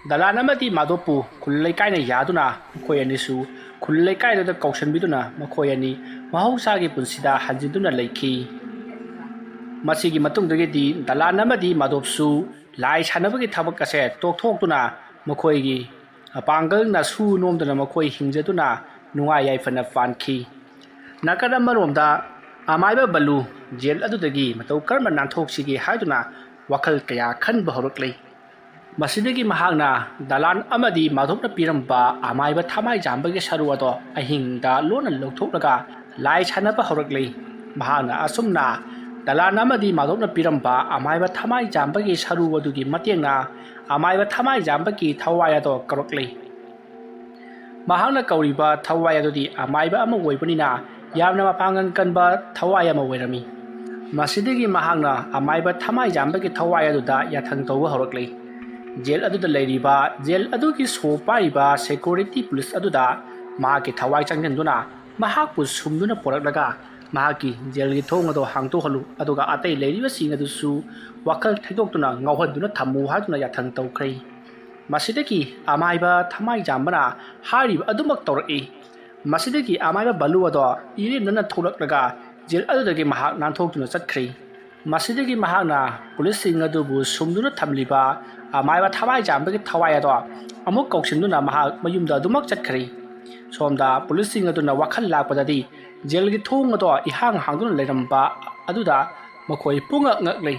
ꯗꯂꯥꯟ ꯑꯃꯗꯤ ꯃꯥꯙꯣꯞꯄꯨ ꯈꯨꯜ ꯂꯩꯀꯥꯏꯅ ꯌꯥꯗꯨꯅ ꯃꯈꯣꯏ ꯑꯅꯤꯁꯨ ꯈꯨꯜ ꯂꯩꯀꯥꯏꯗꯨꯗ ꯀꯧꯁꯟꯕꯤꯗꯨꯅ ꯃꯈꯣꯏ ꯑꯅꯤ ꯃꯍꯧꯁꯥꯒꯤ ꯄꯨꯟꯁꯤꯗ ꯍꯟꯖꯤꯟꯗꯨꯅ ꯂꯩꯈꯤ ꯃꯁꯤꯒꯤ ꯃꯇꯨꯡꯗꯒꯤꯗꯤ ꯗꯂꯥꯟ ꯑꯃꯗꯤ ꯃꯥꯙꯣꯞꯁꯨ ꯂꯥꯏ ꯁꯥꯟꯅꯕꯒꯤ ꯊꯕꯛ ꯑꯁꯦ ꯇꯣꯛꯊꯣꯛꯇꯨꯅ ꯃꯈꯣꯏꯒꯤ ꯄꯥꯡꯒꯜꯅ ꯁꯨ ꯅꯣꯝꯗꯨꯅ ꯃꯈꯣꯏ ꯍꯤꯡꯖꯗꯨꯅ ꯅꯨꯡꯉꯥꯏ ꯌꯥꯏꯐꯅ ꯄꯥꯟꯈꯤ ꯅꯥꯀꯟ ꯑꯃꯔꯣꯝꯗ ꯑꯃꯥꯏꯕ ꯕꯂꯨ ꯖꯦꯜ ꯑꯗꯨꯗꯒꯤ ꯃꯇꯧ ꯀꯔꯝꯅ ꯅꯥꯟꯊꯣꯛꯁꯤꯒꯦ ꯍꯥꯏꯗꯨꯅ ꯋꯥꯈꯜ ꯀꯌꯥ ꯈꯟꯕ ꯍꯧꯔꯛꯂꯤ ꯃꯁꯤꯗꯒꯤ ꯃꯍꯥꯛꯅ ꯗꯂꯥꯟ ꯑꯃꯗꯤ ꯃꯥꯙꯣꯞꯅ ꯄꯤꯔꯝꯕ ꯑꯃꯥꯏꯕ ꯊꯃꯥꯏ ꯖꯥꯝꯕꯒꯤ ꯁꯔꯨ ꯑꯗꯣ ꯑꯍꯤꯡꯗ ꯂꯣꯟꯅ ꯂꯧꯊꯣꯛꯂꯒ ꯂꯥꯏ ꯁꯥꯟꯅꯕ ꯍꯧꯔꯛꯂꯤ ꯃꯍꯥꯛꯅ ꯑꯁꯨꯝꯅ ꯗꯂꯥꯟ ꯑꯃꯗꯤ ꯃꯥꯙꯣꯞꯅ ꯄꯤꯔꯝꯕ ꯑꯃꯥꯏꯕ ꯊꯃꯥꯏ ꯖꯥꯝꯕꯒꯤ ꯁꯔꯨ ꯑꯗꯨꯒꯤ ꯃꯇꯦꯡꯅ ꯑꯃꯥꯏꯕ ꯊꯃꯥꯏ ꯖꯥꯝꯕꯒꯤ ꯊꯋꯥꯏ ꯑꯗꯣ ꯀꯧꯔꯛꯂꯤ ꯃꯍꯥꯛꯅ ꯀꯧꯔꯤꯕ ꯊꯋꯥꯏ ꯑꯗꯨꯗꯤ ꯑꯃꯥꯏꯕ ꯑꯃ ꯑꯣꯏꯕꯅꯤꯅ ꯌꯥꯝꯅ ꯃꯄꯥꯡꯒꯜ ꯀꯟꯕ ꯊꯋꯥꯏ ꯑꯃ ꯑꯣꯏꯔꯝꯃꯤ ꯃꯁꯤꯗꯒꯤ ꯃꯍꯥꯛꯅ ꯑꯃꯥꯏꯕ ꯊꯃꯥꯏ ꯖꯥꯝꯕꯒꯤ ꯊꯋꯥꯏ ꯑꯗꯨꯗ ꯌꯥꯊꯪ ꯇꯧꯕ ꯍꯧꯔꯛꯂꯤ ꯖꯦꯜ ꯑꯗꯨꯗ ꯂꯩꯔꯤꯕ ꯖꯦꯜ ꯑꯗꯨꯒꯤ ꯁꯣ ꯄꯥꯏꯔꯤꯕ ꯁꯦꯀ꯭ꯌꯨꯔꯤꯇꯤ ꯄꯨꯂꯤꯁ ꯑꯗꯨꯗ ꯃꯍꯥꯛꯀꯤ ꯊꯋꯥꯏ ꯆꯪꯁꯤꯟꯗꯨꯅ ꯃꯍꯥꯛꯄꯨ ꯁꯨꯝꯗꯨꯅ ꯄꯣꯔꯛꯂꯒ ꯃꯍꯥꯛꯀꯤ ꯖꯦꯜꯒꯤ ꯊꯣꯡ ꯑꯗꯨ ꯍꯥꯡꯗꯣꯛꯍꯜꯂꯨ ꯑꯗꯨꯒ ꯑꯇꯩ ꯂꯩꯔꯤꯕꯁꯤꯡ ꯑꯗꯨꯁꯨ ꯋꯥꯈꯜ ꯊꯩꯗꯣꯛꯇꯨꯅ ꯉꯥꯎꯍꯟꯗꯨꯅ ꯊꯝꯃꯨ ꯍꯥꯏꯗꯨꯅ ꯌꯥꯊꯪ ꯇꯧꯈ꯭ꯔꯦ ꯃꯁꯤꯗꯒꯤ ꯑꯃꯥꯏꯕ ꯊꯃꯥꯏ ꯖꯥꯝꯕꯅ ꯍꯥꯏꯔꯤꯕ ꯑꯗꯨꯃꯛ ꯇꯧꯔꯛꯏ ꯃꯁꯤꯗꯒꯤ ꯑꯃꯥꯏꯕ ꯕꯂꯨ ꯑꯗꯣ ꯏꯔꯦꯟꯗꯨꯅ ꯊꯣꯛꯂꯛꯂꯒ ꯖꯦꯜ ꯑꯗꯨꯗꯒꯤ ꯃꯍꯥꯛ ꯅꯥꯟꯊꯣꯛꯇꯨꯅ ꯆꯠꯈ꯭ꯔꯤ ꯃꯁꯤꯗꯒꯤ ꯃꯍꯥꯛꯅ ꯄꯨꯂꯤꯁꯁꯤꯡ ꯑꯗꯨꯕꯨ ꯁꯨꯝꯗꯨꯅ ꯊꯝꯂꯤꯕ ꯑꯃꯥꯏꯕ ꯊꯋꯥꯏ ꯆꯥꯝꯕꯒꯤ ꯊꯋꯥꯏ ꯑꯗꯣ ꯑꯃꯨꯛ ꯀꯧꯁꯤꯟꯗꯨꯅ ꯃꯍꯥꯛ ꯃꯌꯨꯝꯗ ꯑꯗꯨꯃꯛ ꯆꯠꯈ꯭ꯔꯦ꯫ ꯁꯣꯝꯗ ꯄꯨꯂꯤꯁꯁꯤꯡ ꯑꯗꯨꯅ ꯋꯥꯈꯜ ꯂꯥꯛꯄꯗꯗꯤ ꯖꯦꯜꯒꯤ ꯊꯣꯡ ꯑꯗꯣ ꯏꯍꯥꯡ ꯍꯥꯡꯗꯨꯅ ꯂꯩꯔꯝꯕ ꯑꯗꯨꯗ ꯃꯈꯣꯏ ꯄꯨꯡꯉꯛ ꯉꯛꯂꯤ꯫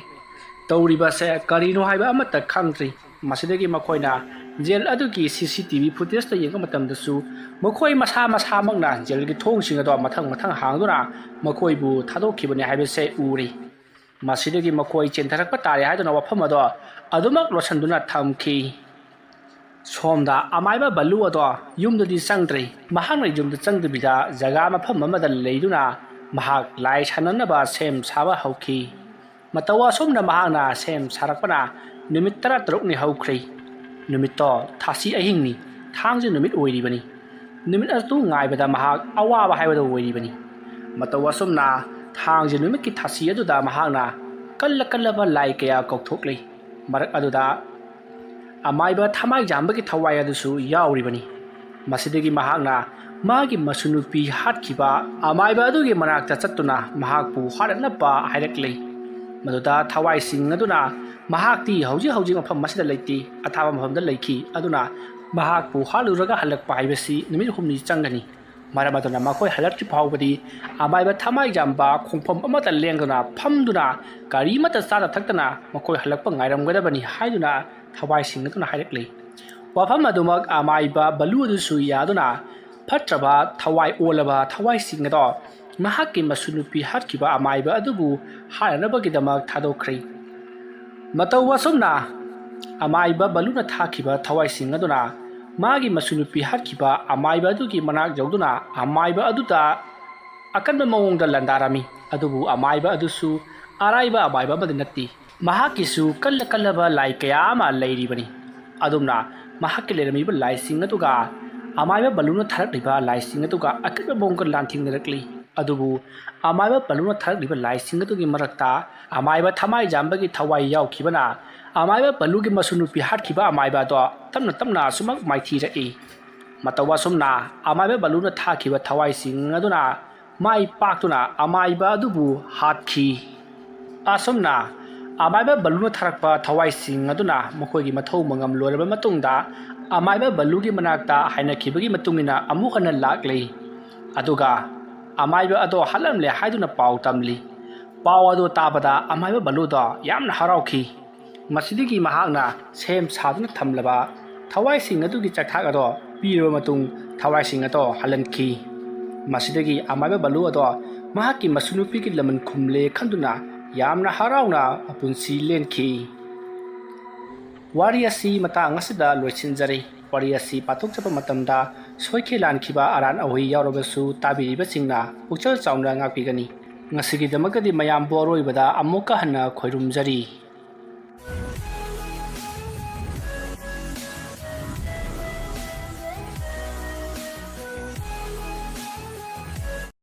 ꯇꯧꯔꯤꯕꯁꯦ ꯀꯔꯤꯅꯣ ꯍꯥꯏꯕ ꯑꯃꯠꯇ ꯈꯪꯗ꯭ꯔꯤ꯫ ꯃꯁꯤꯗꯒꯤ ꯃꯈꯣꯏꯅ ꯖꯦꯜ ꯑꯗꯨꯒꯤ CCTV ꯐꯨꯇꯦꯖꯇ ꯌꯦꯡꯕ ꯃꯇꯝꯗꯁꯨ ꯃꯈꯣꯏ ꯃꯁꯥ ꯃꯁꯥꯃꯛꯅ ꯖꯦꯜꯒꯤ ꯊꯣꯡꯁꯤꯡ ꯑꯗꯣ ꯃꯊꯪ ꯃꯊꯪ ꯍꯥꯡꯗꯨꯅ ꯃꯈꯣꯏꯕꯨ ꯊꯥꯗꯣꯛꯈꯤꯕꯅꯤ ꯍꯥꯏꯕꯁꯦ ꯎꯔꯤ꯫ ꯃꯁꯤꯗꯒꯤ ꯃꯈꯣꯏ ꯆꯦꯟꯊꯔꯛꯄ ꯇꯥꯔꯦ ꯍꯥꯏꯗꯨꯅ ꯋꯥꯐꯝ ꯑꯗꯣ ꯑꯗꯨꯃꯛ ꯂꯣꯠꯁꯤꯟꯗꯨꯅ ꯊꯝꯈꯤ꯫ ꯁꯣꯝꯗ ꯑꯃꯥꯏꯕ ꯕꯜꯂꯨ ꯑꯗꯣ ꯌꯨꯝꯗꯗꯤ ꯆꯪꯗ꯭ꯔꯤ꯫ ꯃꯍꯥꯛꯅ ꯌꯨꯝꯗ ꯆꯪꯗꯕꯤꯗ ꯖꯒꯥ ꯃꯐꯝ ꯑꯃꯗ ꯂꯩꯗꯨꯅ ꯃꯍꯥꯛ ꯂꯥꯏ ꯁꯥꯟꯅꯅꯕ ꯁꯦꯝ ꯁꯥꯕ ꯍꯧꯈꯤ꯫ ꯃꯇꯧ ꯑꯁꯨꯝꯅ ꯃꯍꯥꯛꯅ ꯁꯦꯝ ꯁꯥꯔꯛꯄꯅ ꯅꯨꯃꯤꯠ 13ꯅꯤ ꯍꯧꯈ꯭ꯔꯦ꯫ ꯅꯨꯃꯤꯠꯇꯣ ꯊꯥꯁꯤ ꯑꯍꯤꯡꯅꯤ, ꯊꯥꯡꯖ ꯅꯨꯃꯤꯠ ꯑꯣꯏꯔꯤꯕꯅꯤ꯫ ꯅꯨꯃꯤꯠ ꯑꯗꯨ ꯉꯥꯏꯕꯗ ꯃꯍꯥꯛ ꯑꯋꯥꯕ ꯍꯥꯏꯕꯗꯨ ꯑꯣꯏꯔꯤꯕꯅꯤ꯫ ꯃꯇꯧ ꯑꯁꯨꯝꯅ ꯊꯥꯡꯖ ꯅꯨꯃꯤꯠꯀꯤ ꯊꯥꯁꯤ ꯑꯗꯨꯗ ꯃꯍꯥꯛꯅ ꯀꯜꯂꯕ ꯂꯥꯏ ꯀꯌꯥ ꯀꯧꯊꯣꯛꯂꯤ꯫ ꯃꯔꯛ ꯑꯗꯨꯗ ꯑꯃꯥꯏꯕ ꯊꯃꯥꯏ ꯖꯥꯝꯕꯒꯤ ꯊꯋꯥꯏ ꯑꯗꯨꯁꯨ ꯌꯥꯎꯔꯤꯕꯅꯤ꯫ ꯃꯁꯤꯗꯒꯤ ꯃꯍꯥꯛꯅ ꯃꯥꯒꯤ ꯃꯁꯨꯅꯨꯄꯤ ꯍꯥꯠꯈꯤꯕ ꯑꯃꯥꯏꯕ ꯑꯗꯨꯒꯤ ꯃꯅꯥꯛꯇ ꯆꯠꯇꯨꯅ ꯃꯍꯥꯛꯄꯨ ꯍꯥꯠꯅꯕ ꯍꯥꯏꯔꯛꯂꯤ꯫ ꯃꯗꯨꯗ ꯊꯋꯥꯏꯁꯤꯡ ꯑꯗꯨꯅ ꯃꯍꯥꯛꯇꯤ ꯍꯧꯖꯤꯛ ꯃꯐꯝ ꯑꯁꯤꯗ ꯂꯩꯇꯦ, ꯑꯊꯥꯞꯄ ꯃꯐꯝꯗ ꯂꯩꯈꯤ, ꯑꯗꯨꯅ ꯃꯍꯥꯛꯄꯨ ꯍꯥꯠꯂꯨꯔꯒ ꯍꯜꯂꯛꯄ ꯍꯥꯏꯕꯁꯤ ꯅꯨꯃꯤꯠ 8ꯅꯤ ꯆꯪꯒꯅꯤ꯫ ꯃꯔꯝ ꯑꯗꯨꯅ ꯃꯈꯣꯏ ꯍꯜꯂꯛꯇ꯭ꯔꯤ ꯐꯥꯎꯕꯗꯤ ꯑꯃꯥꯏꯕ ꯊꯃꯥꯏ ꯖꯥꯝꯕ ꯈꯣꯡꯐꯝ ꯑꯃꯠꯇ ꯂꯦꯡꯗꯨꯅ ꯐꯝꯗꯨꯅ ꯀꯔꯤꯃꯠꯇ ꯆꯥꯅ ꯊꯛꯇꯅ ꯃꯈꯣꯏ ꯍꯜꯂꯛꯄ ꯉꯥꯏꯔꯝꯒꯗꯕꯅꯤ ꯍꯥꯏꯗꯨꯅ ꯊꯋꯥꯏꯁꯤꯡ ꯑꯗꯨꯅ ꯍꯥꯏꯔꯛꯂꯤ꯫ ꯋꯥꯐꯝ ꯑꯗꯨꯃꯛ ꯑꯃꯥꯏꯕ ꯕꯜꯂꯨ ꯑꯗꯨꯁꯨ ꯌꯥꯗꯨꯅ ꯐꯠꯇ꯭ꯔꯕ ꯊꯋꯥꯏ ꯑꯣꯜꯂꯕ ꯊꯋꯥꯏꯁꯤꯡ ꯑꯗꯣ ꯃꯍꯥꯛꯀꯤ ꯃꯁꯨꯅꯨꯄꯤ ꯍꯥꯠꯈꯤꯕ ꯑꯃꯥꯏꯕ ꯑꯗꯨꯕꯨ ꯍꯥꯠꯅꯅꯕꯒꯤꯗꯃꯛ ꯊꯥꯗꯣꯛꯈ꯭ꯔꯦ꯫ ꯃꯇꯧ ꯑꯁꯨꯝꯅ ꯑꯃꯥꯏꯕ ꯕꯜꯂꯨꯅ ꯊꯥꯈꯤꯕ ꯊꯋꯥꯏꯁꯤꯡ ꯑꯗꯨꯅ ꯃꯥꯒꯤ ꯃꯁꯨꯅꯨꯄꯤ ꯍꯥꯠꯈꯤꯕ ꯑꯃꯥꯏꯕ ꯑꯗꯨꯒꯤ ꯃꯅꯥꯛ ꯌꯧꯗꯨꯅ ꯑꯃꯥꯏꯕ ꯑꯗꯨꯗ ꯑꯀꯟꯕ ꯃꯑꯣꯡꯗ ꯂꯥꯟꯗꯥꯔꯝꯃꯤ꯫ ꯑꯗꯨꯕꯨ ꯑꯃꯥꯏꯕ ꯑꯗꯨꯁꯨ ꯑꯔꯥꯏꯕ ꯑꯃꯥꯏꯕ ꯑꯃꯗꯤ ꯅꯠꯇꯦ꯫ ꯃꯍꯥꯛꯀꯤꯁꯨ ꯀꯜꯂꯕ ꯂꯥꯏ ꯀꯌꯥ ꯑꯃ ꯂꯩꯔꯤꯕꯅꯤ꯫ ꯑꯗꯨꯝꯅ ꯃꯍꯥꯛꯀꯤ ꯂꯩꯔꯝꯃꯤꯕ ꯂꯥꯏꯁꯤꯡ ꯑꯗꯨꯒ ꯑꯃꯥꯏꯕ ꯕꯜꯂꯨꯅ ꯊꯥꯔꯛꯂꯤꯕ ꯂꯥꯏꯁꯤꯡ ꯑꯗꯨꯒ ꯑꯀꯟꯕ ꯃꯑꯣꯡꯗ ꯂꯥꯟꯊꯦꯡꯅꯔꯛꯂꯤ꯫ ꯑꯗꯨꯕꯨ ꯑꯃꯥꯏꯕ ꯕꯜꯂꯨꯅ ꯊꯥꯔꯛꯂꯤꯕ ꯂꯥꯏꯁꯤꯡ ꯑꯗꯨꯒꯤ ꯃꯔꯛꯇ ꯑꯃꯥꯏꯕ ꯊꯃꯥꯏ ꯖꯥꯝꯕꯒꯤ ꯊꯋꯥꯏ ꯌꯥꯎꯈꯤꯕꯅ ꯑꯃꯥꯏꯕ ꯕꯜꯂꯨꯒꯤ ꯃꯁꯨꯅꯨꯄꯤ ꯍꯥꯠꯈꯤꯕ ꯑꯃꯥꯏꯕ ꯑꯗꯣ ꯇꯞꯅ ꯑꯁꯨꯃꯛ ꯃꯥꯏꯊꯤꯔꯛꯏ꯫ ꯃꯇꯧ ꯑꯁꯨꯝꯅ ꯑꯃꯥꯏꯕ ꯕꯜꯂꯨꯅ ꯊꯥꯈꯤꯕ ꯊꯋꯥꯏꯁꯤꯡ ꯑꯗꯨꯅ ꯃꯥꯏ ꯄꯥꯛꯇꯨꯅ ꯑꯃꯥꯏꯕ ꯑꯗꯨꯕꯨ ꯍꯥꯠꯈꯤ꯫ ꯑꯁꯨꯝꯅ ꯑꯃꯥꯏꯕ ꯕꯜꯂꯨꯅ ꯊꯥꯔꯛꯄ ꯊꯋꯥꯏꯁꯤꯡ ꯑꯗꯨꯅ ꯃꯈꯣꯏꯒꯤ ꯃꯊꯧ ꯃꯉꯝ ꯂꯣꯏꯔꯕ ꯃꯇꯨꯡꯗ ꯑꯃꯥꯏꯕ ꯕꯜꯂꯨꯒꯤ ꯃꯅꯥꯛꯇ ꯍꯥꯏꯅꯈꯤꯕꯒꯤ ꯃꯇꯨꯡꯏꯟꯅ ꯑꯃꯨꯛ ꯍꯟꯅ ꯂꯥꯛꯂꯤ꯫ ꯑꯗꯨꯒ ꯑꯃꯥꯏꯕ ꯑꯗꯣ ꯍꯥꯠꯂꯝꯂꯦ ꯍꯥꯏꯗꯨꯅ ꯄꯥꯎ ꯇꯝꯂꯤ꯫ ꯄꯥꯎ ꯑꯗꯨ ꯇꯥꯕꯗ ꯑꯃꯥꯏꯕ ꯕꯜꯂꯨꯗꯣ ꯌꯥꯝꯅ ꯍꯔꯥꯎꯈꯤ꯫ ꯃꯁꯤꯗꯒꯤ ꯃꯍꯥꯛꯅ ꯁꯦꯝ ꯁꯥꯗꯨꯅ ꯊꯝꯂꯕ ꯊꯋꯥꯏꯁꯤꯡ ꯑꯗꯨꯒꯤ ꯆꯥꯛꯊꯥꯛ ꯑꯗꯣ ꯄꯤꯔꯕ ꯃꯇꯨꯡ ꯊꯋꯥꯏꯁꯤꯡ ꯑꯗꯣ ꯍꯜꯍꯟꯈꯤ꯫ ꯃꯁꯤꯗꯒꯤ ꯑꯃꯥꯏꯕ ꯕꯜꯂꯨ ꯑꯗꯣ ꯃꯍꯥꯛꯀꯤ ꯃꯁꯨꯅꯨꯄꯤꯒꯤ ꯂꯃꯟ ꯈꯨꯝꯂꯦ ꯈꯟꯗꯨꯅ ꯌꯥꯝꯅ ꯍꯔꯥꯎꯅ ꯃꯄꯨꯟꯁꯤ ꯂꯦꯟꯈꯤ꯫ ꯋꯥꯔꯤ ꯑꯁꯤ ꯃꯇꯥꯡ ꯑꯁꯤꯗ ꯂꯣꯏꯁꯤꯟꯖꯔꯦ꯫ ꯋꯥꯔꯤ ꯑꯁꯤ ꯄꯥꯊꯣꯛꯆꯕ ꯃꯇꯝꯗ ꯁꯣꯏꯈꯤ ꯂꯥꯟꯈꯤꯕ ꯑꯔꯥꯟ ꯑꯍꯣꯏ ꯌꯥꯎꯔꯕꯁꯨ ꯇꯥꯕꯤꯔꯤꯕꯁꯤꯡꯅ ꯄꯨꯛꯆꯦꯜ ꯆꯥꯎꯅ ꯉꯥꯛꯄꯤꯒꯅꯤ꯫ ꯉꯁꯤꯒꯤꯗꯃꯛꯇꯗꯤ ꯃꯌꯥꯝꯕꯨ ꯑꯔꯣꯏꯕꯗ ꯑꯃꯨꯛꯀ ꯍꯟꯅ ꯈꯣꯏꯔꯨꯝꯖꯔꯤ꯫